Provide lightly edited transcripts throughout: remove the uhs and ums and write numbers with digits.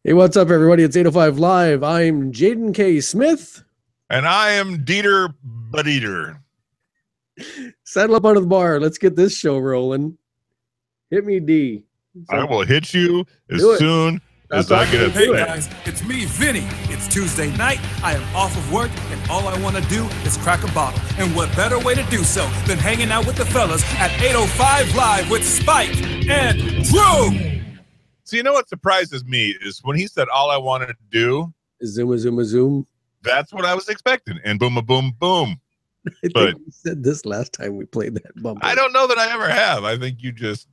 Hey, what's up, everybody? It's 805 Live. I'm Jaden K. Smith. And I am Dieter Butt-Eater. Saddle up under the bar. Let's get this show rolling. Hit me, D. I will hit you as soon as I get a Hey, guys, it's me, Vinny. It's Tuesday night. I am off of work, and all I want to do is crack a bottle. And what better way to do so than hanging out with the fellas at 805 Live with Spike and Drew? So you know what surprises me is when he said all I wanted to do Zoom. That's what I was expecting. And boom, a boom, boom. I think you said this last time we played that bumper. I don't know that I ever have. I think you just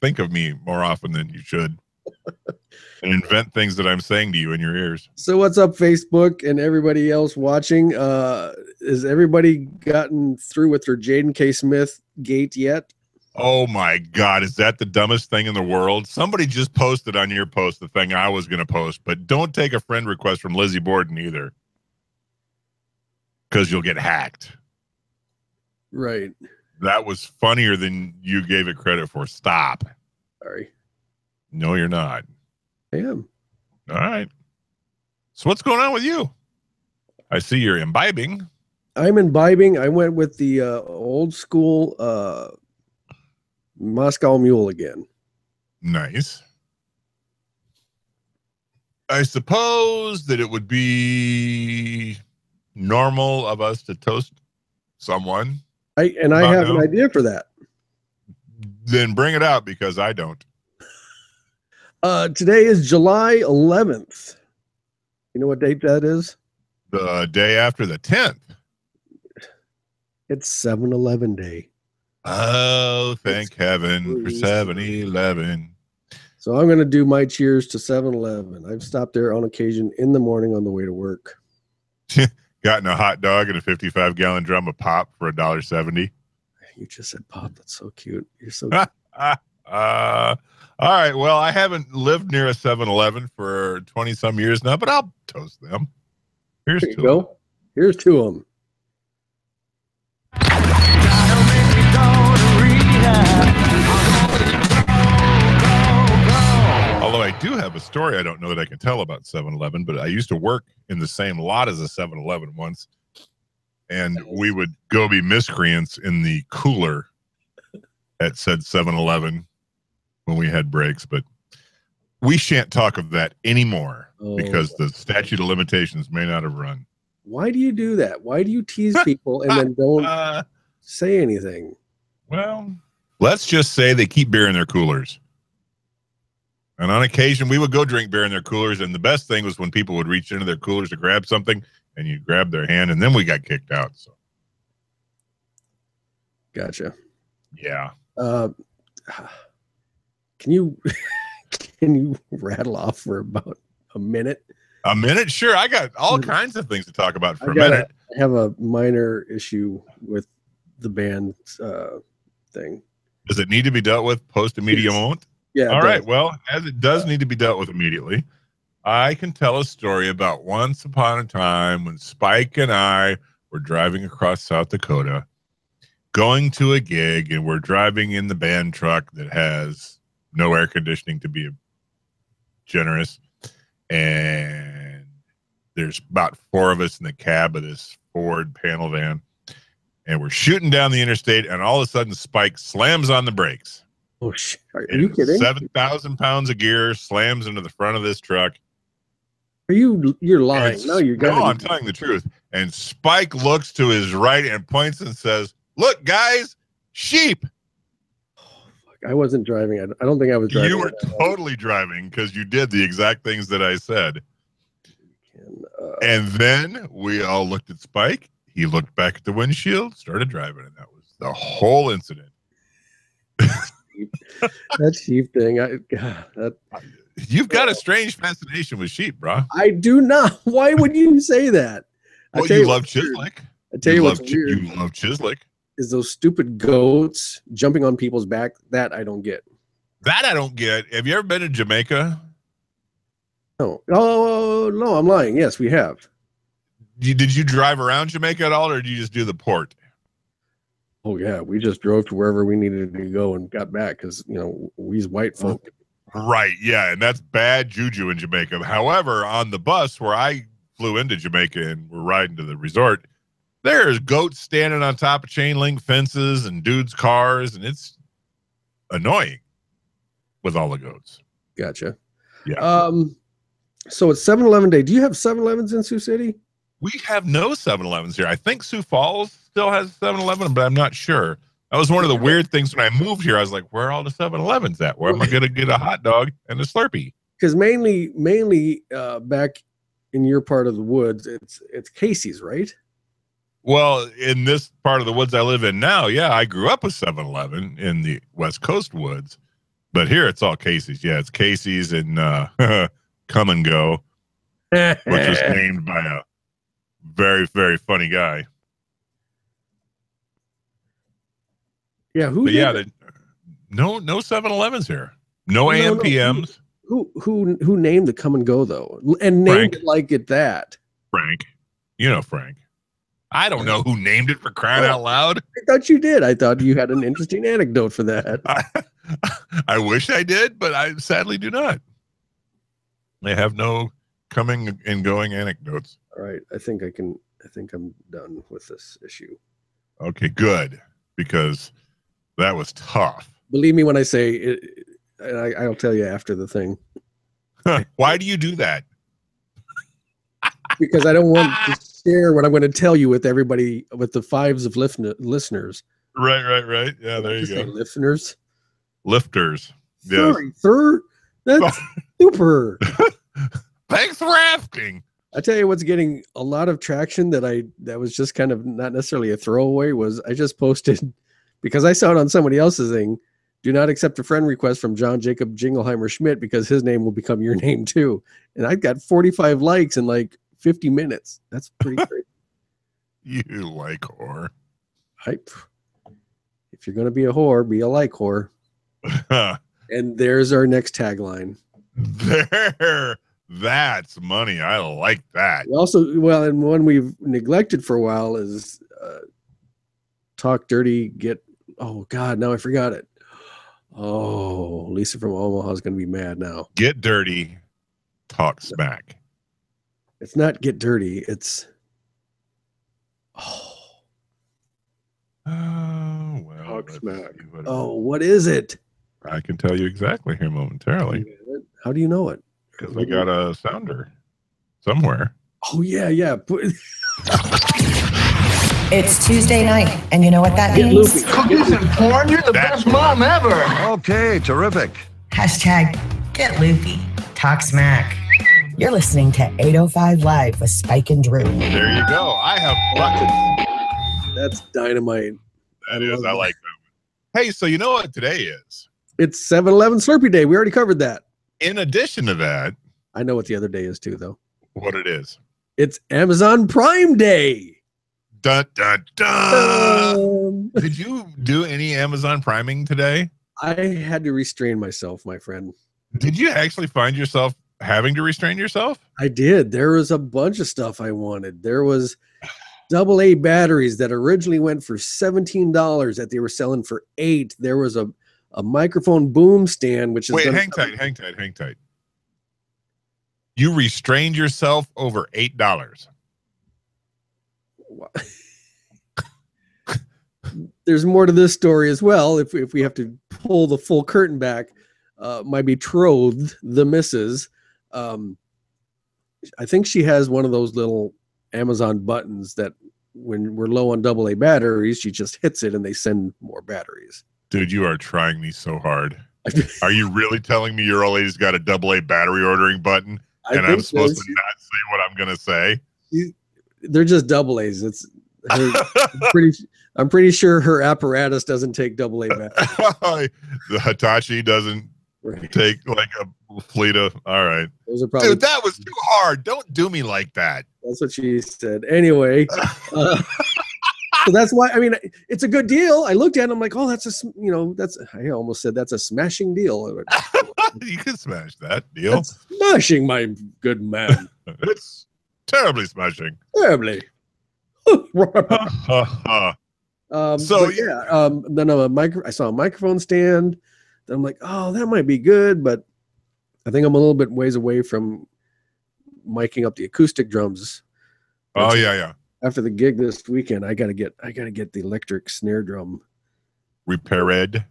think of me more often than you should and invent things that I'm saying to you in your ears. So what's up, Facebook and everybody else watching? Has everybody gotten through with their Jaden K. Smith gate yet? Oh my God, is that the dumbest thing in the world? Somebody just posted on your post the thing I was going to post, but don't take a friend request from Lizzie Borden either, because you'll get hacked. Right. That was funnier than you gave it credit for. Stop. Sorry. No, you're not. I am. All right. So what's going on with you? I see you're imbibing. I'm imbibing. I went with the old school Moscow Mule again. Nice. I suppose that it would be normal of us to toast someone. I have an idea for that. Then bring it out, because I don't. Today is July 11th. You know what date that is? The day after the 10th. It's 7-Eleven Day. Oh, thank heaven for 7-Eleven. So I'm going to do my cheers to 7-Eleven. I've stopped there on occasion in the morning on the way to work. Gotten a hot dog and a 55-gallon drum of pop for $1.70. You just said pop. That's so cute. You're so cute. All right. Well, I haven't lived near a 7-Eleven for 20-some years now, but I'll toast them. Here's two. Go. Here's two of them. Although I do have a story I don't know that I can tell about 7-Eleven, but I used to work in the same lot as a 7-Eleven once, and we would go be miscreants in the cooler at said 7-Eleven when we had breaks, but we shan't talk of that anymore because the statute of limitations may not have run. Why do you do that? Why do you tease people and then don't say anything? Well, let's just say they keep beer in their coolers. And on occasion, we would go drink beer in their coolers, and the best thing was when people would reach into their coolers to grab something, and you grab their hand, and then we got kicked out. So, gotcha. Yeah. Can you rattle off for about a minute? A minute? Sure. I got all kinds of things to talk about for a minute. I have a minor issue with the band thing. Does it need to be dealt with post-immediate moment? Yeah. All right. Well, as it does need to be dealt with immediately, I can tell a story about once upon a time when Spike and I were driving across South Dakota, going to a gig, and we're driving in the band truck that has no air conditioning, to be generous. And there's about 4 of us in the cab of this Ford panel van, and we're shooting down the interstate, and all of a sudden Spike slams on the brakes. Oh shit! Are you kidding? 7,000 pounds of gear slams into the front of this truck. You're lying. No, you're no, I'm telling the truth. And Spike looks to his right and points and says, "Look, guys, sheep." Oh, fuck. I wasn't driving. I don't think I was driving. You were totally driving, because you did the exact things that I said. And then we all looked at Spike. He looked back at the windshield, started driving, and that was the whole incident. That sheep thing. You've got a strange fascination with sheep, bro. I do not. Why would you say that? Well, you love Chislik. I tell you what's weird. You love Chislik. Is those stupid goats jumping on people's back? That I don't get. That I don't get. Have you ever been to Jamaica? No. Oh, no, I'm lying. Yes, we have. Did you drive around Jamaica at all, or did you just do the port? Oh, yeah. We just drove to wherever we needed to go and got back because, we's white folk. Right, yeah, and that's bad juju in Jamaica. However, on the bus where I flew into Jamaica and we're riding to the resort, there's goats standing on top of chain link fences and dudes' cars, and it's annoying with all the goats. Gotcha. Yeah. So it's 7-Eleven day. Do you have 7-Elevens in Sioux City? We have no 7-Elevens here. I think Sioux Falls still has 7-Eleven, but I'm not sure. That was one of the weird things when I moved here. I was like, where are all the 7-Elevens at? Where am I going to get a hot dog and a Slurpee? Because mainly back in your part of the woods, it's Casey's, right? Well, in this part of the woods I live in now, yeah, I grew up with 7-Eleven in the West Coast woods. But here it's all Casey's. Yeah, it's Casey's and Come and Go, which was named by a very, very funny guy. Yeah, no 7-Elevens here. No AM PMs. Who named the Come and Go though? And named it like it that? Frank. You know Frank. I don't know who named it, for crying out loud. I thought you did. I thought you had an interesting anecdote for that. I wish I did, but I sadly do not. They have no coming and going anecdotes. All right. I think I'm done with this issue. Okay, good. Because that was tough. Believe me when I say it, and I'll tell you after the thing. Why do you do that? Because I don't want to share what I'm going to tell you with everybody, with the fives of listeners. Right. Yeah, there you go. Listeners. Lifters. Yes. Sorry, sir. That's super. Thanks for asking. I tell you what's getting a lot of traction that was just kind of not necessarily a throwaway was I just posted, because I saw it on somebody else's thing, do not accept a friend request from John Jacob Jingleheimer Schmidt because his name will become your name too. And I got 45 likes in like 50 minutes. That's pretty great. You like whore. If you're going to be a whore, be a like whore. And there's our next tagline. That's money. I like that. And one we've neglected for a while is talk dirty, oh God, now I forgot it. Oh, Lisa from Omaha is going to be mad now. Get dirty, talk smack. It's not get dirty. It's well, talk smack. What is it? I can tell you exactly here momentarily. How do you know it? Because we got a sounder somewhere. Oh yeah. It's Tuesday night, and you know what that means? Cookies and porn? You're the best mom ever. Okay, terrific. Hashtag get loopy. Talk smack. You're listening to 805 Live with Spike and Drew. There you go. I have buckets. That's dynamite. That is. I like that one. Hey, so you know what today is? It's 7-Eleven Slurpee Day. We already covered that. In addition to that, I know what the other day is too, though. What it is? It's Amazon Prime Day. Dun, dun, dun. Did you do any Amazon priming today? I had to restrain myself, my friend. Did you actually find yourself having to restrain yourself? I did. There was a bunch of stuff I wanted. There was AA batteries that originally went for $17 that they were selling for $8. There was a microphone boom stand, which is hang tight. You restrained yourself over $8. There's more to this story as well. If we have to pull the full curtain back, my betrothed, the missus, I think she has one of those little Amazon buttons that when we're low on AA batteries, she just hits it and they send more batteries. Dude, you are trying me so hard. Are you really telling me your old lady's got a AA battery ordering button and I'm supposed to not say what I'm going to say? They're just AA's. I'm pretty sure her apparatus doesn't take AA batteries. The Hitachi doesn't take like a fleet of. All right. Those are probably, dude, that was too hard. Don't do me like that. That's what she said. Anyway. So that's why, I mean, it's a good deal. I looked at it, I'm like, oh, I almost said that's a smashing deal. You can smash that deal. That's smashing, my good man. It's terribly smashing. Terribly. Then I saw a microphone stand. Then I'm like, oh, that might be good, but I think I'm a little bit ways away from miking up the acoustic drums. Oh yeah. After the gig this weekend, I gotta get the electric snare drum repaired.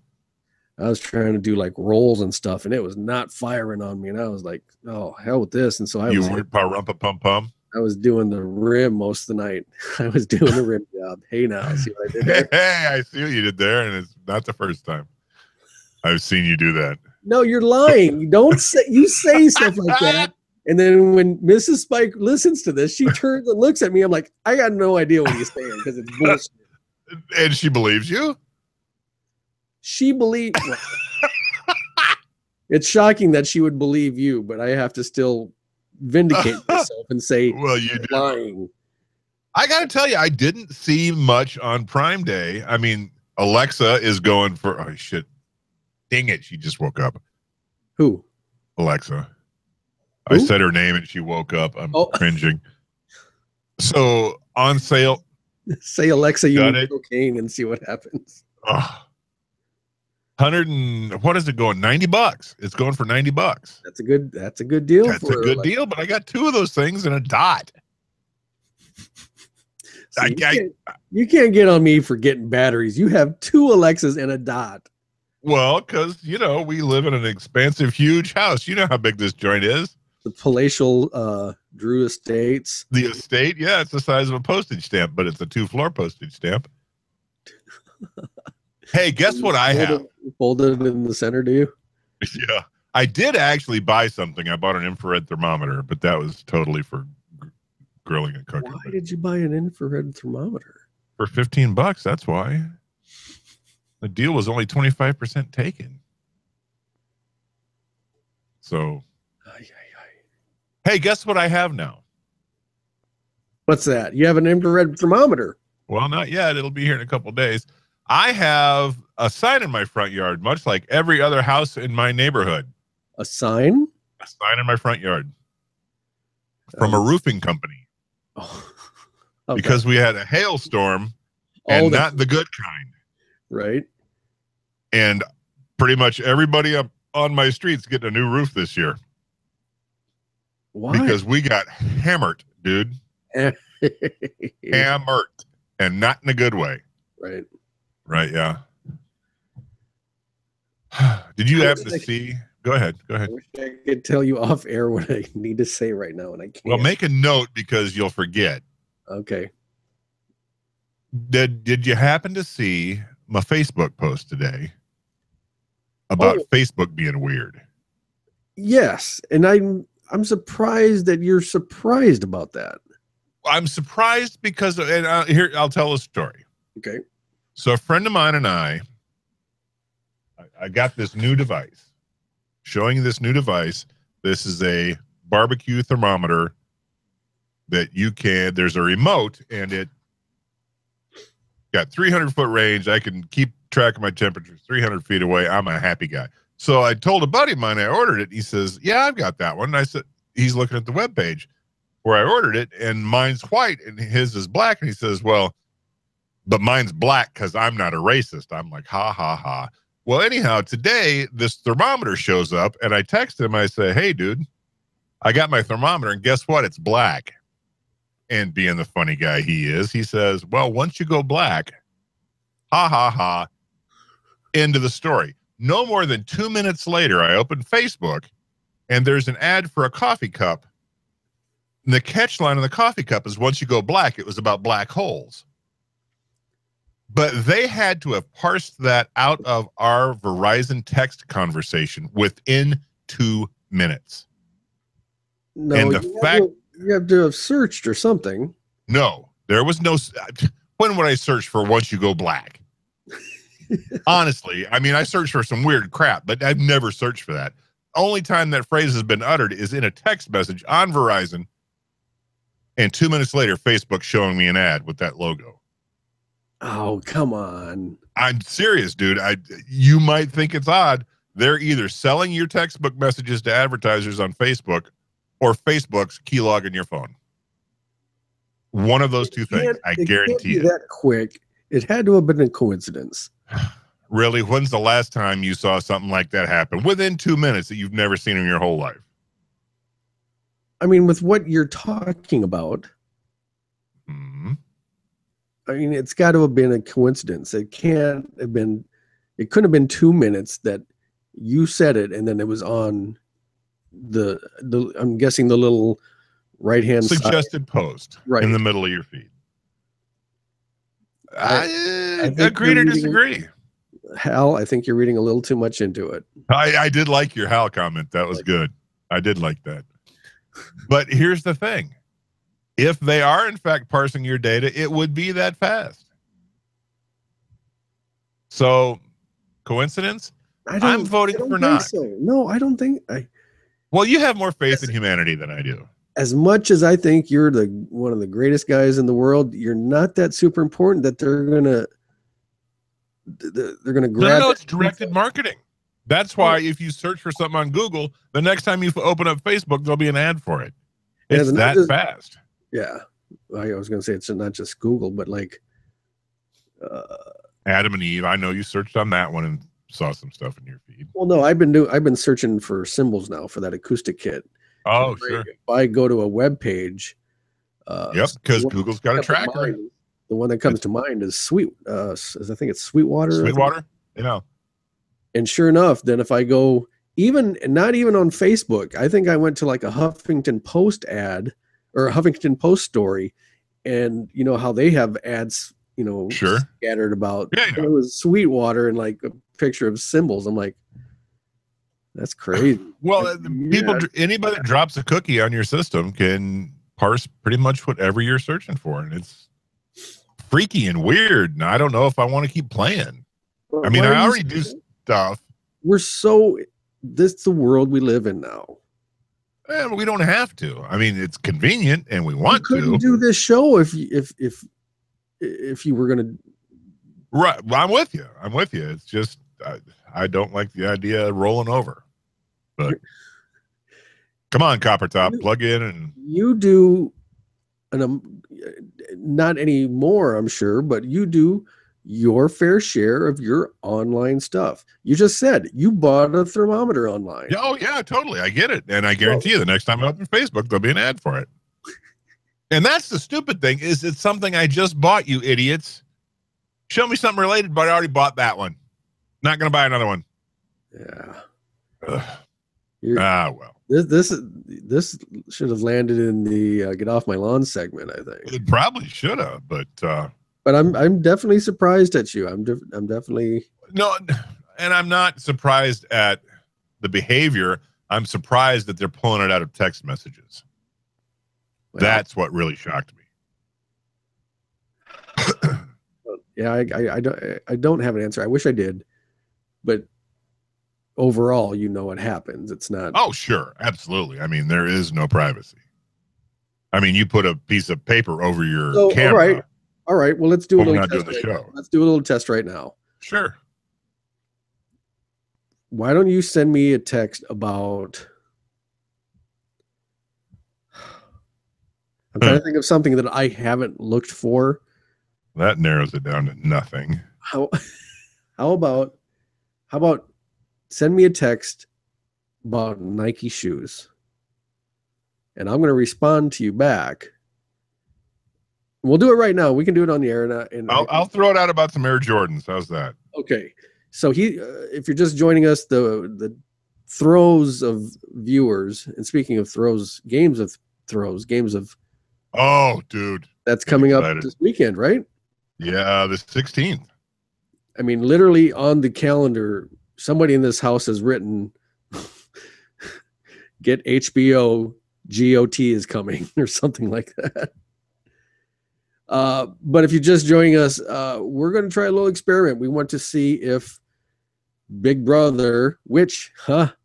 I was trying to do like rolls and stuff, and it was not firing on me. And I was like, "Oh, hell with this!" And so I was doing the rim most of the night. I was doing the rim job. Hey, now see what I did there? Hey, I see what you did there, and it's not the first time I've seen you do that. No, you're lying. You don't say stuff like that. And then when Mrs. Spike listens to this, she turns and looks at me. I'm like, I got no idea what he's saying because it's bullshit. And she believes you? She believes. It's shocking that she would believe you, but I have to still vindicate myself and say, well, you're lying. I got to tell you, I didn't see much on Prime Day. I mean, Alexa is going for, oh, shit. Dang it. She just woke up. Who? Alexa. Who? I said her name and she woke up. I'm cringing. So on sale. Say, Alexa, you need cocaine and see what happens. Oh. 100 and what is it going? $90. It's going for $90. That's a good deal. That's a good deal, but I got 2 of those things and a dot. See, you can't get on me for getting batteries. You have 2 Alexas and a dot. Well, because we live in an expansive, huge house. You know how big this joint is. The palatial Drew Estates. The estate, yeah, it's the size of a postage stamp, but it's a 2-floor postage stamp. Hey, guess what I have? Folded in the center, do you? Yeah. I did actually buy something. I bought an infrared thermometer, but that was totally for grilling and cooking. Why did you buy an infrared thermometer? For $15, that's why. The deal was only 25% taken. So, hey, guess what I have now? What's that? You have an infrared thermometer. Well, not yet. It'll be here in a couple of days. I have a sign in my front yard, much like every other house in my neighborhood. A sign? A sign in my front yard from a roofing company. Oh, okay. Because we had a hailstorm and not the good kind. Right. And pretty much everybody up on my street's getting a new roof this year. Why? Because we got hammered, dude. Hammered. And not in a good way. Right. Right, yeah. Did you happen to see? Go ahead. I wish I could tell you off air what I need to say right now, and I can't. Well, make a note because you'll forget. Okay. Did you happen to see my Facebook post today about Facebook being weird? Yes, and I'm surprised that you're surprised about that. I'm surprised because, and here I'll tell a story. Okay. So a friend of mine and I got this new device. Showing you this new device. This is a barbecue thermometer that there's a remote and it got 300-foot range. I can keep track of my temperature 300 feet away. I'm a happy guy. So I told a buddy of mine I ordered it. He says, yeah, I've got that one. And I said, he's looking at the webpage where I ordered it and mine's white and his is black. And he says, well, but mine's black because I'm not a racist. I'm like, ha, ha, ha. Well, anyhow, today this thermometer shows up and I text him. I say, hey, dude, I got my thermometer and guess what? It's black. And being the funny guy he is, he says, well, once you go black, ha, ha, ha, end of the story. No more than 2 minutes later, I open Facebook and there's an ad for a coffee cup. And the catch line of the coffee cup is once you go black, it was about black holes. But they had to have parsed that out of our Verizon text conversation within 2 minutes. No, and you have to have searched or something. No, there was no. When would I search for once you go black? Honestly, I mean, I searched for some weird crap, but I've never searched for that. Only time that phrase has been uttered is in a text message on Verizon. And 2 minutes later, Facebook showing me an ad with that logo. Oh, come on. I'm serious, dude. You might think it's odd. They're either selling your textbook messages to advertisers on Facebook or Facebook's keylog in your phone. One of those two things. I guarantee it. That quick. It had to have been a coincidence. Really, when's the last time you saw something like that happen within 2 minutes that you've never seen in your whole life? I mean, with what you're talking about, Hmm. I mean, it's got to have been a coincidence. It can't have been. It couldn't have been 2 minutes that you said it, and then it was on the. I'm guessing the little right-hand side. Suggested post in the middle of your feed. I agree to disagree. Hal, I think you're reading a little too much into it. I did like your Hal comment. That was good. I did like that. But here's the thing. If they are, in fact, parsing your data, it would be that fast. So, coincidence? I'm voting for not. So. No, I don't think. Well, you have more faith in humanity than I do. As much as I think you're one of the greatest guys in the world, you're not that super important that they're gonna grab. No, it's directed marketing. That's why if you search for something on Google, the next time you open up Facebook, there'll be an ad for it. It's that fast. Yeah. I was going to say it's not just Google, but like Adam and Eve. I know you searched on that one and saw some stuff in your feed. Well, no, I've been searching for symbols now for that acoustic kit. Oh, sure. If I go to a web page, yep, because Google's got a tracker. The one that comes to mind is I think it's Sweetwater. Sweetwater, yeah. And sure enough, then if I go not even on Facebook, I think I went to like a Huffington Post ad or a Huffington Post story, and you know how they have ads, sure, scattered about. Yeah. It was Sweetwater and like a picture of symbols. I'm like, that's crazy. Well, anybody that drops a cookie on your system can parse pretty much whatever you're searching for, and it's freaky and weird. And I don't know if I want to keep playing. I mean, I already do stuff. This is the world we live in now. And we don't have to. I mean, it's convenient and we want to do this show if you were going to. Right. Well, I'm with you. It's just, I don't like the idea of rolling over, but come on, Copper Top, plug in and you do not anymore, I'm sure, but you do your fair share of your online stuff. You just said you bought a thermometer online. Oh yeah, totally. I get it. And I guarantee you the next time I open Facebook, there'll be an ad for it. And that's the stupid thing is it's something I just bought, you idiots. Show me something related, but I already bought that one. Not going to buy another one. Yeah. Well. This should have landed in the get off my lawn segment, I think. It probably should have, but I'm definitely surprised at you. I'm definitely no, and I'm not surprised at the behavior. I'm surprised that they're pulling it out of text messages. Well, that's what really shocked me. Yeah, I don't have an answer. I wish I did, but overall, what happens. It's not. Oh, sure, absolutely. I mean, there is no privacy. I mean, you put a piece of paper over your camera. All right. Well, let's do a little test. Let's do a little test right now. Sure. Why don't you send me a text about? I'm trying to think of something that I haven't looked for. That narrows it down to nothing. How about send me a text about Nike shoes, and I'm going to respond to you back. We'll do it right now. We can do it on the air. And I'll throw it out about some Air Jordans. How's that? Okay. So if you're just joining us, the throes of viewers, and speaking of throws, games of. Oh, dude. That's coming up this weekend, right? Yeah, the 16th. I mean, literally on the calendar, somebody in this house has written, get HBO, GOT is coming, or something like that. But if you're just joining us, we're going to try a little experiment. We want to see if Big Brother, which, what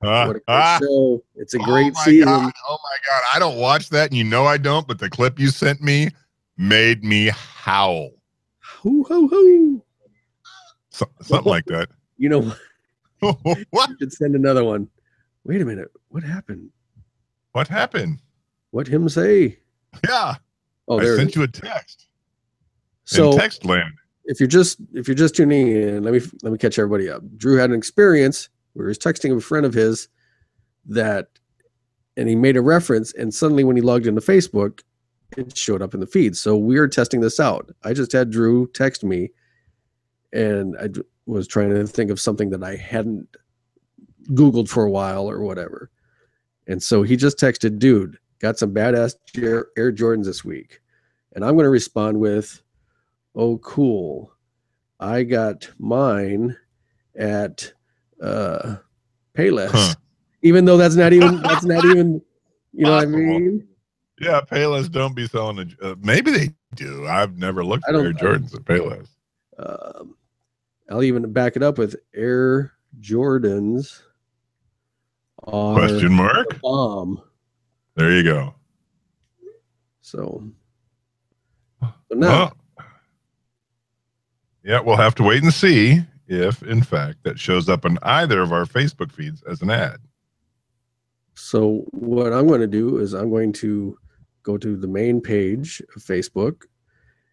a great show. It's a great season. God. Oh my God. I don't watch that, and I don't, but the clip you sent me made me howl. Hoo, hoo, hoo. Something like that. What? You should send another one. Wait a minute. What happened? What happened? What him say? Yeah. Oh, I sent you a text. So in text land. if you're just tuning in, let me catch everybody up. Drew had an experience where he was texting a friend of his and he made a reference, and suddenly when he logged into Facebook, it showed up in the feed. So we're testing this out. I just had Drew text me, and I was trying to think of something that I hadn't Googled for a while or whatever. And so he just texted, dude, got some badass Air Jordans this week. And I'm going to respond with, oh, cool. I got mine at Payless. Huh. Even though that's not even, you know what I mean? Yeah, Payless don't be selling maybe they do. I've never looked at Air Jordans at Payless. I'll even back it up with Air Jordans are Question mark? the bomb. There you go. So now, yeah, we'll have to wait and see if, in fact, that shows up on either of our Facebook feeds as an ad. So what I'm going to do is I'm going to go to the main page of Facebook.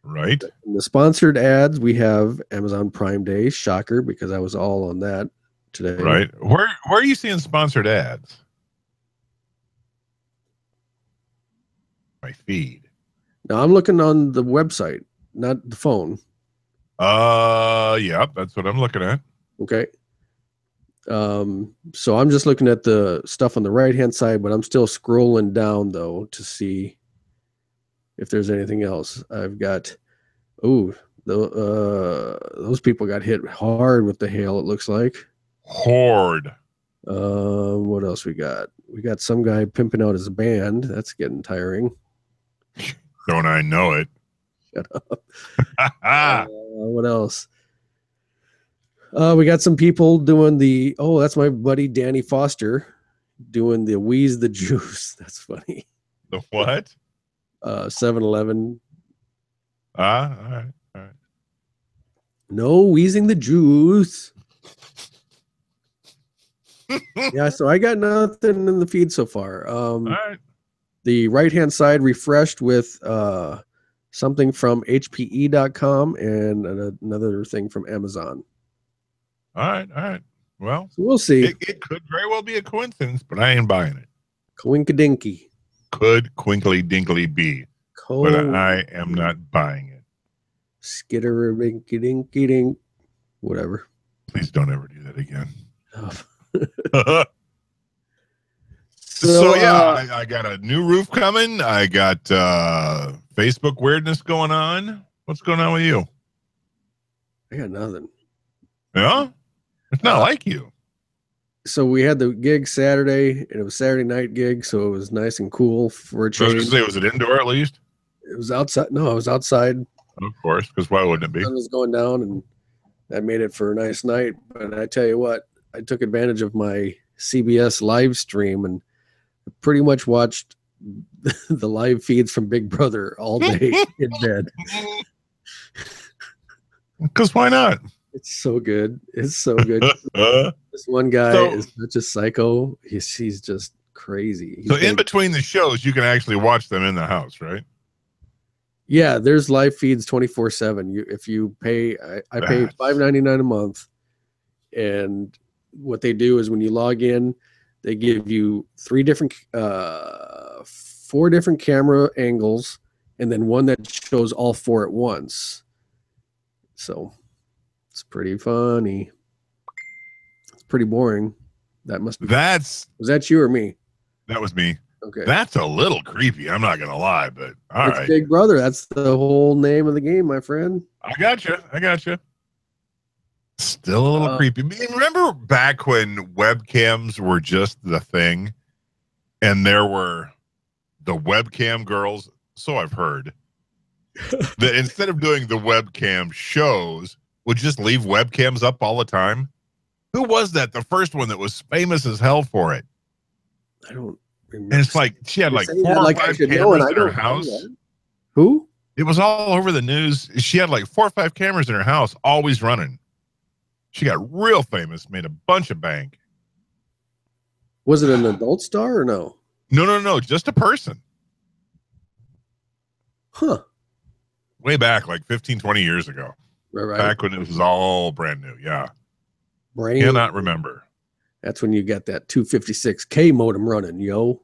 Right. In the sponsored ads, we have Amazon Prime Day. Shocker, because I was all on that today. Right. Where are you seeing sponsored ads? My feed. Now I'm looking on the website, not the phone. Yeah, that's what I'm looking at. Okay. So I'm just looking at the stuff on the right-hand side, but I'm still scrolling down though to see if there's anything else. I've got, those people got hit hard with the hail, it looks like. Horde. What else we got? We got some guy pimping out his band. That's getting tiring. Don't I know it? Shut up. What else? We got some people doing that's my buddy Danny Foster doing the Wheeze the Juice. That's funny. The what? 7-Eleven. All right. No wheezing the juice. Yeah, so I got nothing in the feed so far. All right. The right-hand side refreshed with something from HPE.com and another thing from Amazon. All right. Well, So we'll see. it could very well be a coincidence, but I ain't buying it. Coinkadinky. Could quinkly dinkly be, but I am not buying it. Skitterbinky dinky dink. Whatever. Please don't ever do that again. Oh. So yeah, I got a new roof coming. I got Facebook weirdness going on. What's going on with you? I got nothing. Yeah, it's not like you. So we had the gig Saturday, and it was Saturday night gig, so it was nice and cool for a I was change. going to say, was it indoor at least? It was outside. No, I was outside. Of course, because why wouldn't it be? The sun was going down, and that made it for a nice night. But I tell you what, I took advantage of my CBS live stream and pretty much watched the live feeds from Big Brother all day in bed. Because why not? It's so good. It's so good. This one guy is such a psycho. He's just crazy. So in between the shows, you can actually watch them in the house, right? Yeah, there's live feeds 24/7. If you pay, I pay $5.99 a month, and what they do is when you log in, they give you 4 different camera angles, and then one that shows all 4 at once. So it's pretty funny. It's pretty boring. That must be. Was that you or me? That was me. Okay. That's a little creepy. I'm not gonna lie, but all right. Big Brother. That's the whole name of the game, my friend. I got you. Still a little creepy. Remember back when webcams were just the thing, and there were the webcam girls. So I've heard that instead of doing the webcam shows, would just leave webcams up all the time. Who was that? The first one that was famous as hell for it. I don't remember. And it's like she had like 4 or 5 cameras in her house. Who? It was all over the news. She had like 4 or 5 cameras in her house, always running. She got real famous, made a bunch of bank. Was it an adult star or no? No, just a person. Huh. Way back, like 15, 20 years ago. Right. Back when it was all brand new. Yeah. Brain. Cannot remember. That's when you got that 256K modem running, yo.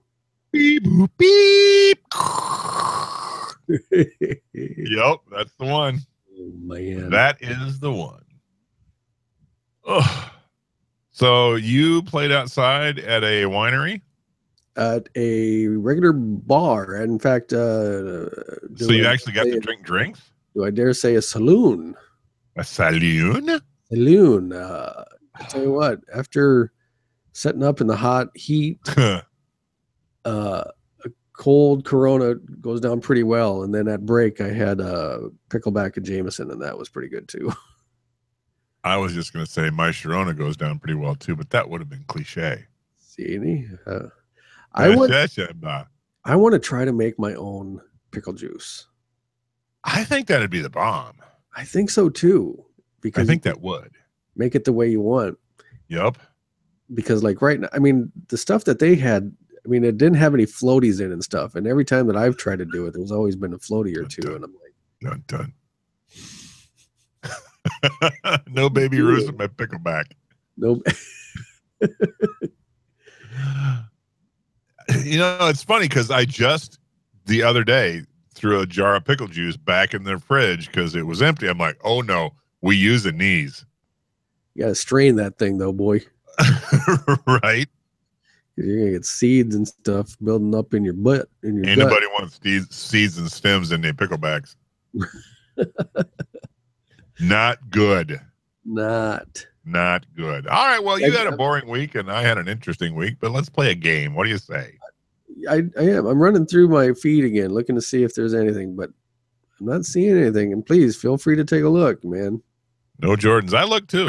Beep, boop, beep. Yep, that's the one. Oh, man. That is the one. Ugh. So you played outside at a winery? At a regular bar. In fact, So you actually got to drink drinks? Do I dare say a saloon? A saloon? Saloon. I'll tell you what, after setting up in the hot heat, a cold Corona goes down pretty well. And then at break, I had a pickleback and Jameson, and that was pretty good too. I was just going to say my Sharona goes down pretty well too, but that would have been cliche. See, I want to try to make my own pickle juice. I think that'd be the bomb. I think so too. Because I think that would make it the way you want. Yep. Because like right now, I mean, the stuff that they had, I mean, it didn't have any floaties in and stuff. And every time that I've tried to do it, there's always been a floaty or two. And I'm like, done. No baby Ruth in my pickleback. No. You know, it's funny because I just the other day threw a jar of pickle juice back in the fridge because it was empty. I'm like, oh no, we use the knees. You got to strain that thing though, boy. Right? You're gonna get seeds and stuff building up in your butt. Anybody wants seeds and stems in their picklebacks? Not good. Not good. All right. Well, you had a boring week and I had an interesting week, but let's play a game. What do you say? I am. I'm running through my feed again, looking to see if there's anything, but I'm not seeing anything. And please feel free to take a look, man. No Jordans. I look too.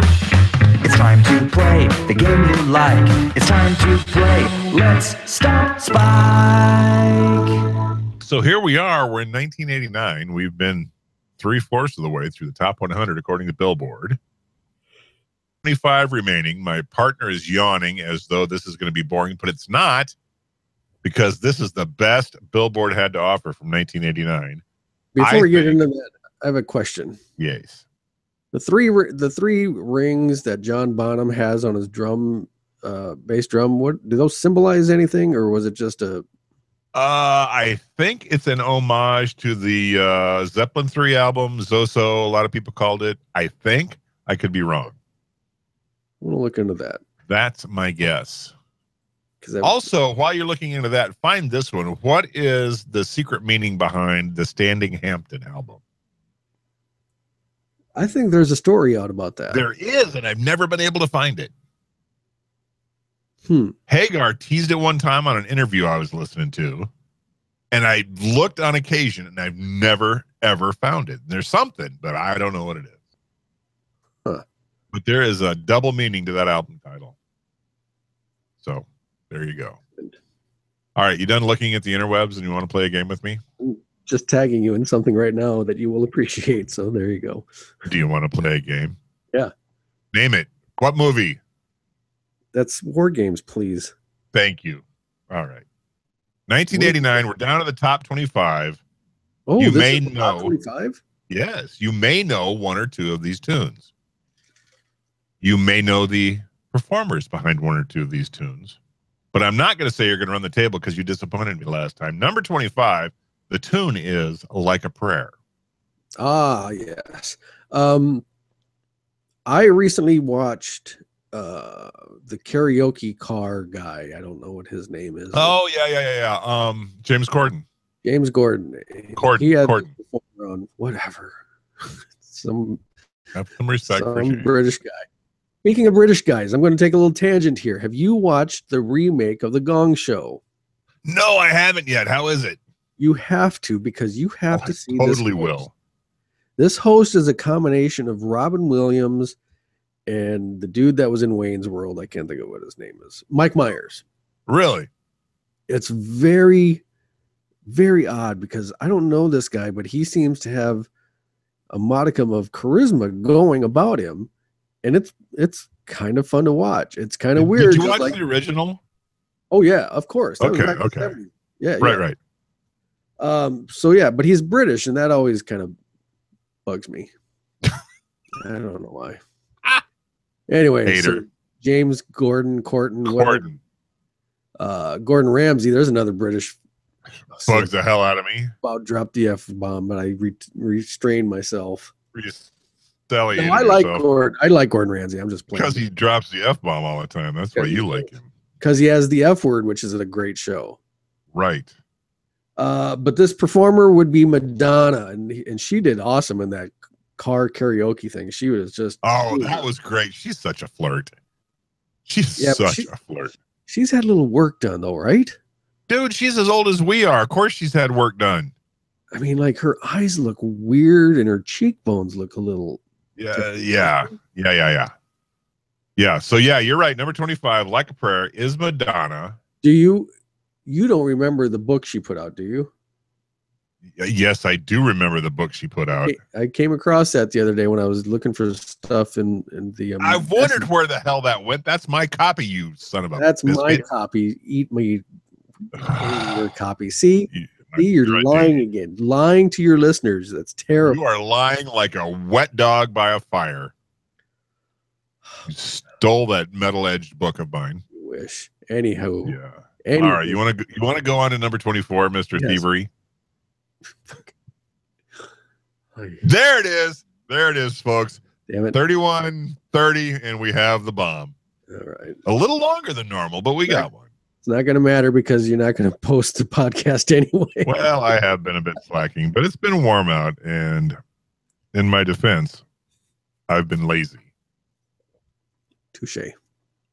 It's time to play the game you like. It's time to play. Let's Stop Spike. So here we are. We're in 1989. We've been 3/4 of the way through the top 100 according to Billboard. 25 remaining. My partner is yawning as though this is going to be boring, but it's not, because this is the best Billboard had to offer from 1989. Before we get into that, I have a question. Yes. The three rings that John Bonham has on his drum, bass drum, what do those symbolize anything, or was it just a? I think it's an homage to the Zeppelin 3 album, Zoso. A lot of people called it. I think. I could be wrong. I want to look into that. That's my guess. Also, while you're looking into that, find this one. What is the secret meaning behind the Standing Hampton album? I think there's a story out about that. There is, and I've never been able to find it. Hagar teased it one time on an interview I was listening to, and I looked on occasion, and I've never, ever found it. There's something, but I don't know what it is. Huh. But there is a double meaning to that album title. So there you go. All right, you done looking at the interwebs and you want to play a game with me? Just tagging you in something right now that you will appreciate. So there you go. Do you want to play a game? Yeah. Name it. What movie? That's War Games, please. Thank you. All right. 1989. We're down to the top 25. Oh, you this may is the know. top 25? Yes, you may know one or two of these tunes. You may know the performers behind one or two of these tunes. But I'm not going to say you're going to run the table because you disappointed me last time. Number 25, the tune is Like a Prayer. Ah, yes. I recently watched the karaoke car guy. I don't know what his name is. Oh, yeah. James Corden. James Gordon. He had on whatever. Have some respect for James. British guy. Speaking of British guys, I'm going to take a little tangent here. Have you watched the remake of The Gong Show? No, I haven't yet. How is it? You have to, because you have to see totally this host. Will. This host is a combination of Robin Williams and the dude that was in Wayne's World. I can't think of what his name is. Mike Myers. Really? It's very, very odd because I don't know this guy, but he seems to have a modicum of charisma going about him. And it's kind of fun to watch. It's kind of weird. Did you watch the original? Oh yeah, of course. Okay. Yeah. Right. So yeah, but he's British, and that always kind of bugs me. I don't know why. Anyway, so Hater. James Gordon, Gordon Gordon Ramsay. There's another British. bugs the hell out of me. About dropped the F-bomb, but I restrained myself. No, I like Gordon Ramsay. I'm just playing because he drops the F-bomb all the time. That's why you like him. Because he has the F word, which is a great show. Right. But this performer would be Madonna, and she did awesome in that car karaoke thing. She was just that was great. She's such a flirt. She's such a flirt. She's had a little work done though, right? Dude, she's as old as we are. Of course she's had work done. I mean, like her eyes look weird and her cheekbones look a little Yeah. So yeah, you're right. Number 25, Like a Prayer, is Madonna. Do you don't remember the book she put out, do you? Yes, I do remember the book she put out. I came across that the other day when I was looking for stuff in the I wondered where the hell that went. That's my copy, you son of a That's biscuit. my copy. Eat me your copy. See, you're lying again. Lying to your listeners. That's terrible. You are lying like a wet dog by a fire. You stole that metal-edged book of mine. You wish. Anyhow. Yeah. All right. You want to go on to number 24, Mr. Yes. Thievery? There it is. There it is, folks. Damn it. 31:30, and we have the bomb. All right. A little longer than normal, but we got one. It's not going to matter because you're not going to post the podcast anyway. Well, I have been a bit slacking, but it's been warm out, and in my defense, I've been lazy. Touche.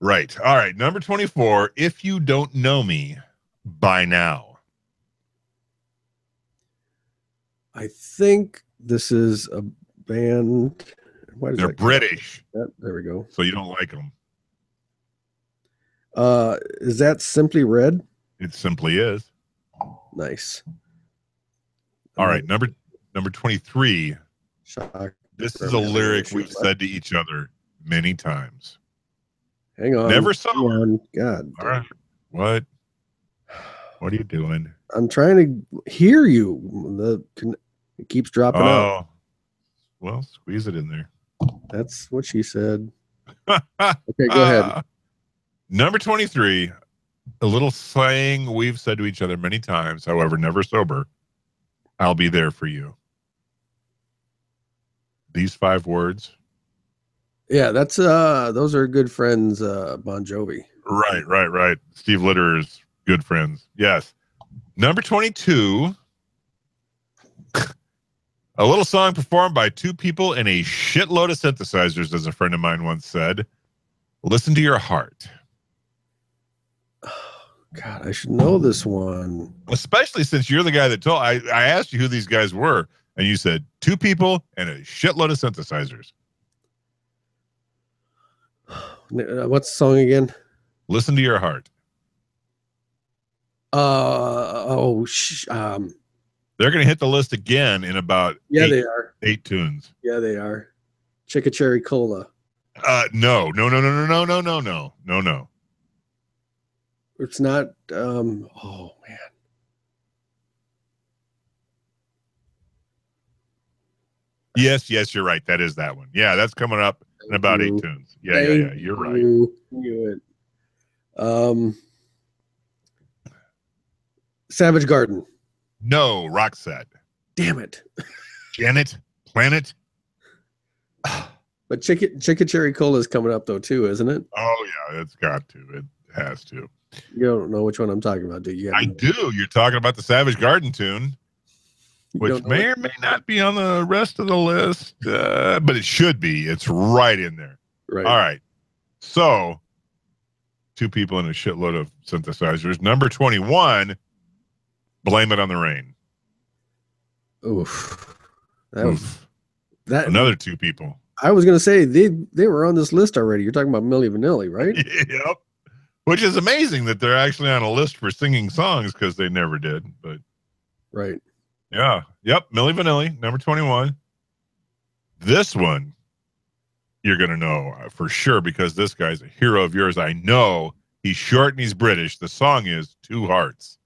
Right. All right. Number 24, If You Don't Know Me by Now. I think this is a band. They're British. There we go. So you don't like them. Is that Simply Red? It simply is. Nice. All right. Number 23. Shock. This is a lyric we've said to each other many times. Hang on. Never saw one. God. All right. What are you doing? I'm trying to hear you. It keeps dropping out. Well, squeeze it in there. That's what she said. Okay, go ahead. Number 23, a little saying we've said to each other many times, however, never sober. I'll be there for you. These 5 words. Yeah, that's those are good friends, Bon Jovi. Right. Steve Litter's good friends. Yes. Number 22, a little song performed by 2 people and a shitload of synthesizers, as a friend of mine once said. Listen to Your Heart. God, I should know this one. Especially since you're the guy that told I asked you who these guys were, and you said 2 people and a shitload of synthesizers. What's the song again? Listen to Your Heart. They're going to hit the list again in about they are 8 tunes. Yeah, they are. Chicka Cherry Cola. No. It's not. Oh man. Yes, you're right. That is that one. Yeah, that's coming up in about 8 tunes. Yeah. You're right. Knew it. Savage Garden. No, Roxette. Damn it. Janet, Planet. But Chicka Cherry Cola is coming up though too, isn't it? Oh yeah, it's got to. It has to. You don't know which one I'm talking about, do you? I do. You're talking about the Savage Garden tune, which may or may not be on the rest of the list, but it should be. It's right in there. Right. All right. So, 2 people and a shitload of synthesizers. Number 21, Blame It on the Rain. Oof. That another 2 people. I was gonna say they were on this list already. You're talking about Milli Vanilli, right? Yep. Which is amazing that they're actually on a list for singing songs because they never did. But right. Yeah. Yep. Milli Vanilli, number 21. This one you're gonna know for sure because this guy's a hero of yours. I know he's short and he's British. The song is 2 Hearts.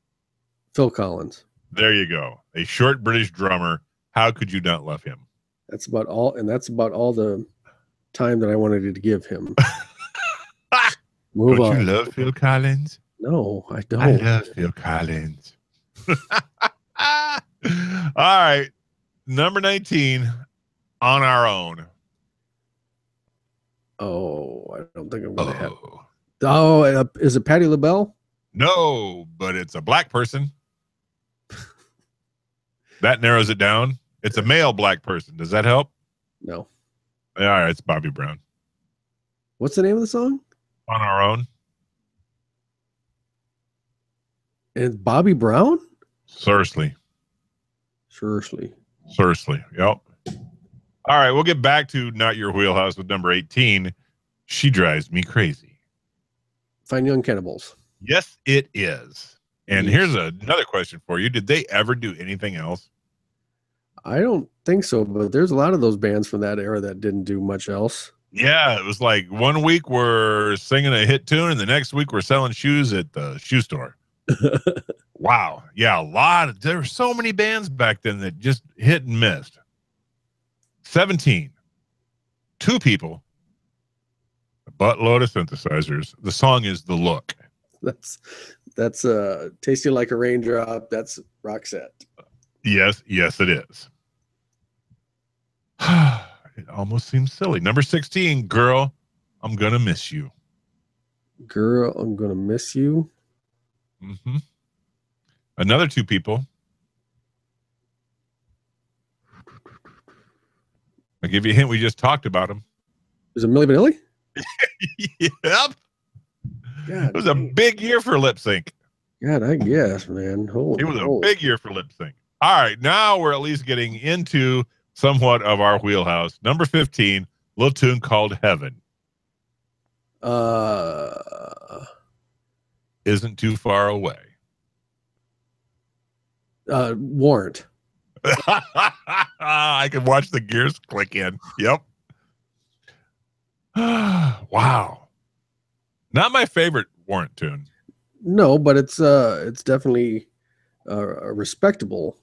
Phil Collins. There you go. A short British drummer. How could you not love him? That's about all the time that I wanted to give him. Move Don't on. you love Phil Collins? No, I don't. I love Phil Collins. All right. Number 19, On Our Own. Oh, I don't think I'm going to have. Oh. Oh, is it Patti LaBelle? No, but it's a black person. That narrows it down. It's a male black person. Does that help? No. All right, it's Bobby Brown. What's the name of the song? On Our Own. It's Bobby Brown? Seriously. Seriously. Yep. All right, we'll get back to Not Your Wheelhouse with number 18. She Drives Me Crazy. Fine Young Cannibals. Yes, it is. And Yes. here's another question for you. Did they ever do anything else? I don't think so, but there's a lot of those bands from that era that didn't do much else. Yeah, it was like one week we're singing a hit tune and the next week we're selling shoes at the shoe store. Wow. Yeah, there were so many bands back then that just hit and missed. 17. 2 people. A buttload of synthesizers. The song is The Look. That's Tasting Like a Raindrop. That's Roxette. Yes, it is. It almost seems silly. Number 16, Girl, I'm Gonna Miss You. Girl, I'm Gonna Miss You. Mm-hmm. Another 2 people. I'll give you a hint. We just talked about them. Is it Milli Vanilli? Yep. God, It was a big year for lip sync. God, I guess, man. It was a big year for lip sync. All right, now we're at least getting into somewhat of our wheelhouse. Number 15, little tune called Heaven. Isn't Too Far Away. Warrant. I can watch the gears click in. Yep. Wow. Not my favorite Warrant tune. No, but it's definitely a respectable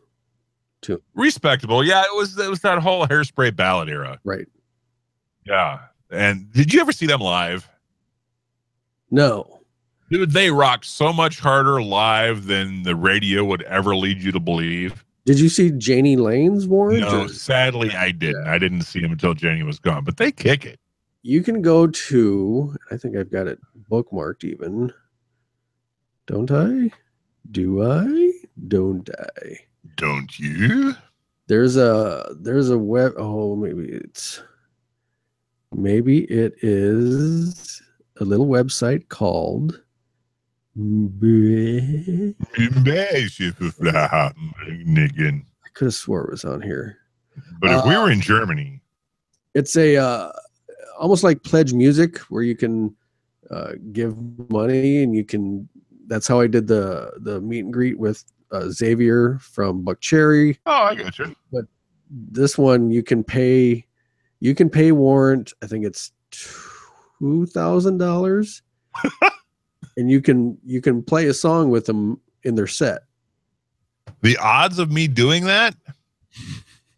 tune. Respectable. Yeah, it was that whole Hairspray ballad era. Right. Yeah. And did you ever see them live? No. Dude, they rocked so much harder live than the radio would ever lead you to believe. Did you see Janie Lane's Warrant? No, sadly I didn't. Yeah. I didn't see him until Janie was gone, but they kick it. You can go to, I think I've got it bookmarked even. Don't I? Do I? Don't I? Don't you? There's a web. Oh, maybe it is a little website called. I could have swore it was on here. But if we were in Germany, it's a almost like Pledge Music, where you can give money and you can. That's how I did the meet and greet with Xavier from Buck Cherry. Oh, I got you. But this one you can pay Warrant. I think it's $2,000, and you can play a song with them in their set. The odds of me doing that,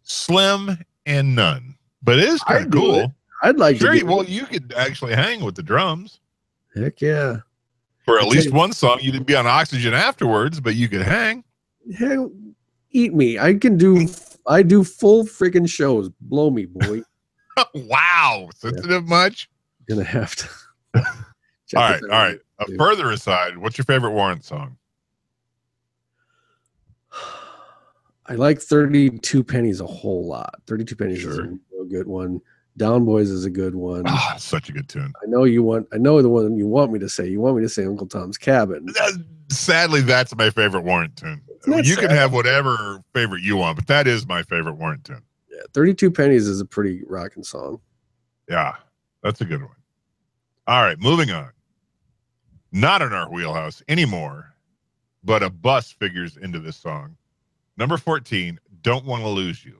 slim and none. But it is kind of cool. I'd like to. Well, you could actually hang with the drums. Heck yeah. For at least one song, you'd be on oxygen afterwards, but you could hang. Hell, eat me. I do full freaking shows. Blow me, boy. Wow. Sensitive much? Gonna have to. All right. Further aside, what's your favorite Warrant song? I like 32 Pennies a whole lot. 32 Pennies is a real good one. Down Boys is a good one. Ah, such a good tune. I know the one you want me to say. You want me to say Uncle Tom's Cabin. Sadly, that's my favorite Warrant tune. You can have whatever favorite you want, but that is my favorite Warrant tune. Yeah, 32 Pennies is a pretty rocking song. Yeah, that's a good one. All right, moving on. Not in our wheelhouse anymore, but a bus figures into this song. Number 14, Don't Want to Lose You.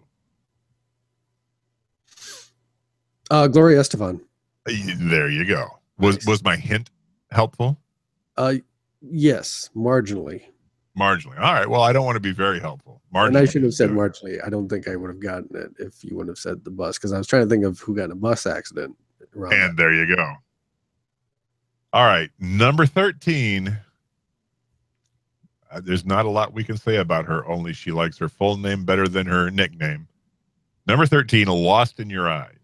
Gloria Estefan. There you go. Was my hint helpful? Yes, marginally. Marginally. All right. Well, I don't want to be very helpful. Marginally. And I should have said do it. marginally. I don't think I would have gotten it if you wouldn't have said the bus, because I was trying to think of who got in a bus accident. And there you go. All right. Number 13. There's not a lot we can say about her, only she likes her full name better than her nickname. Number 13, Lost in Your Eyes.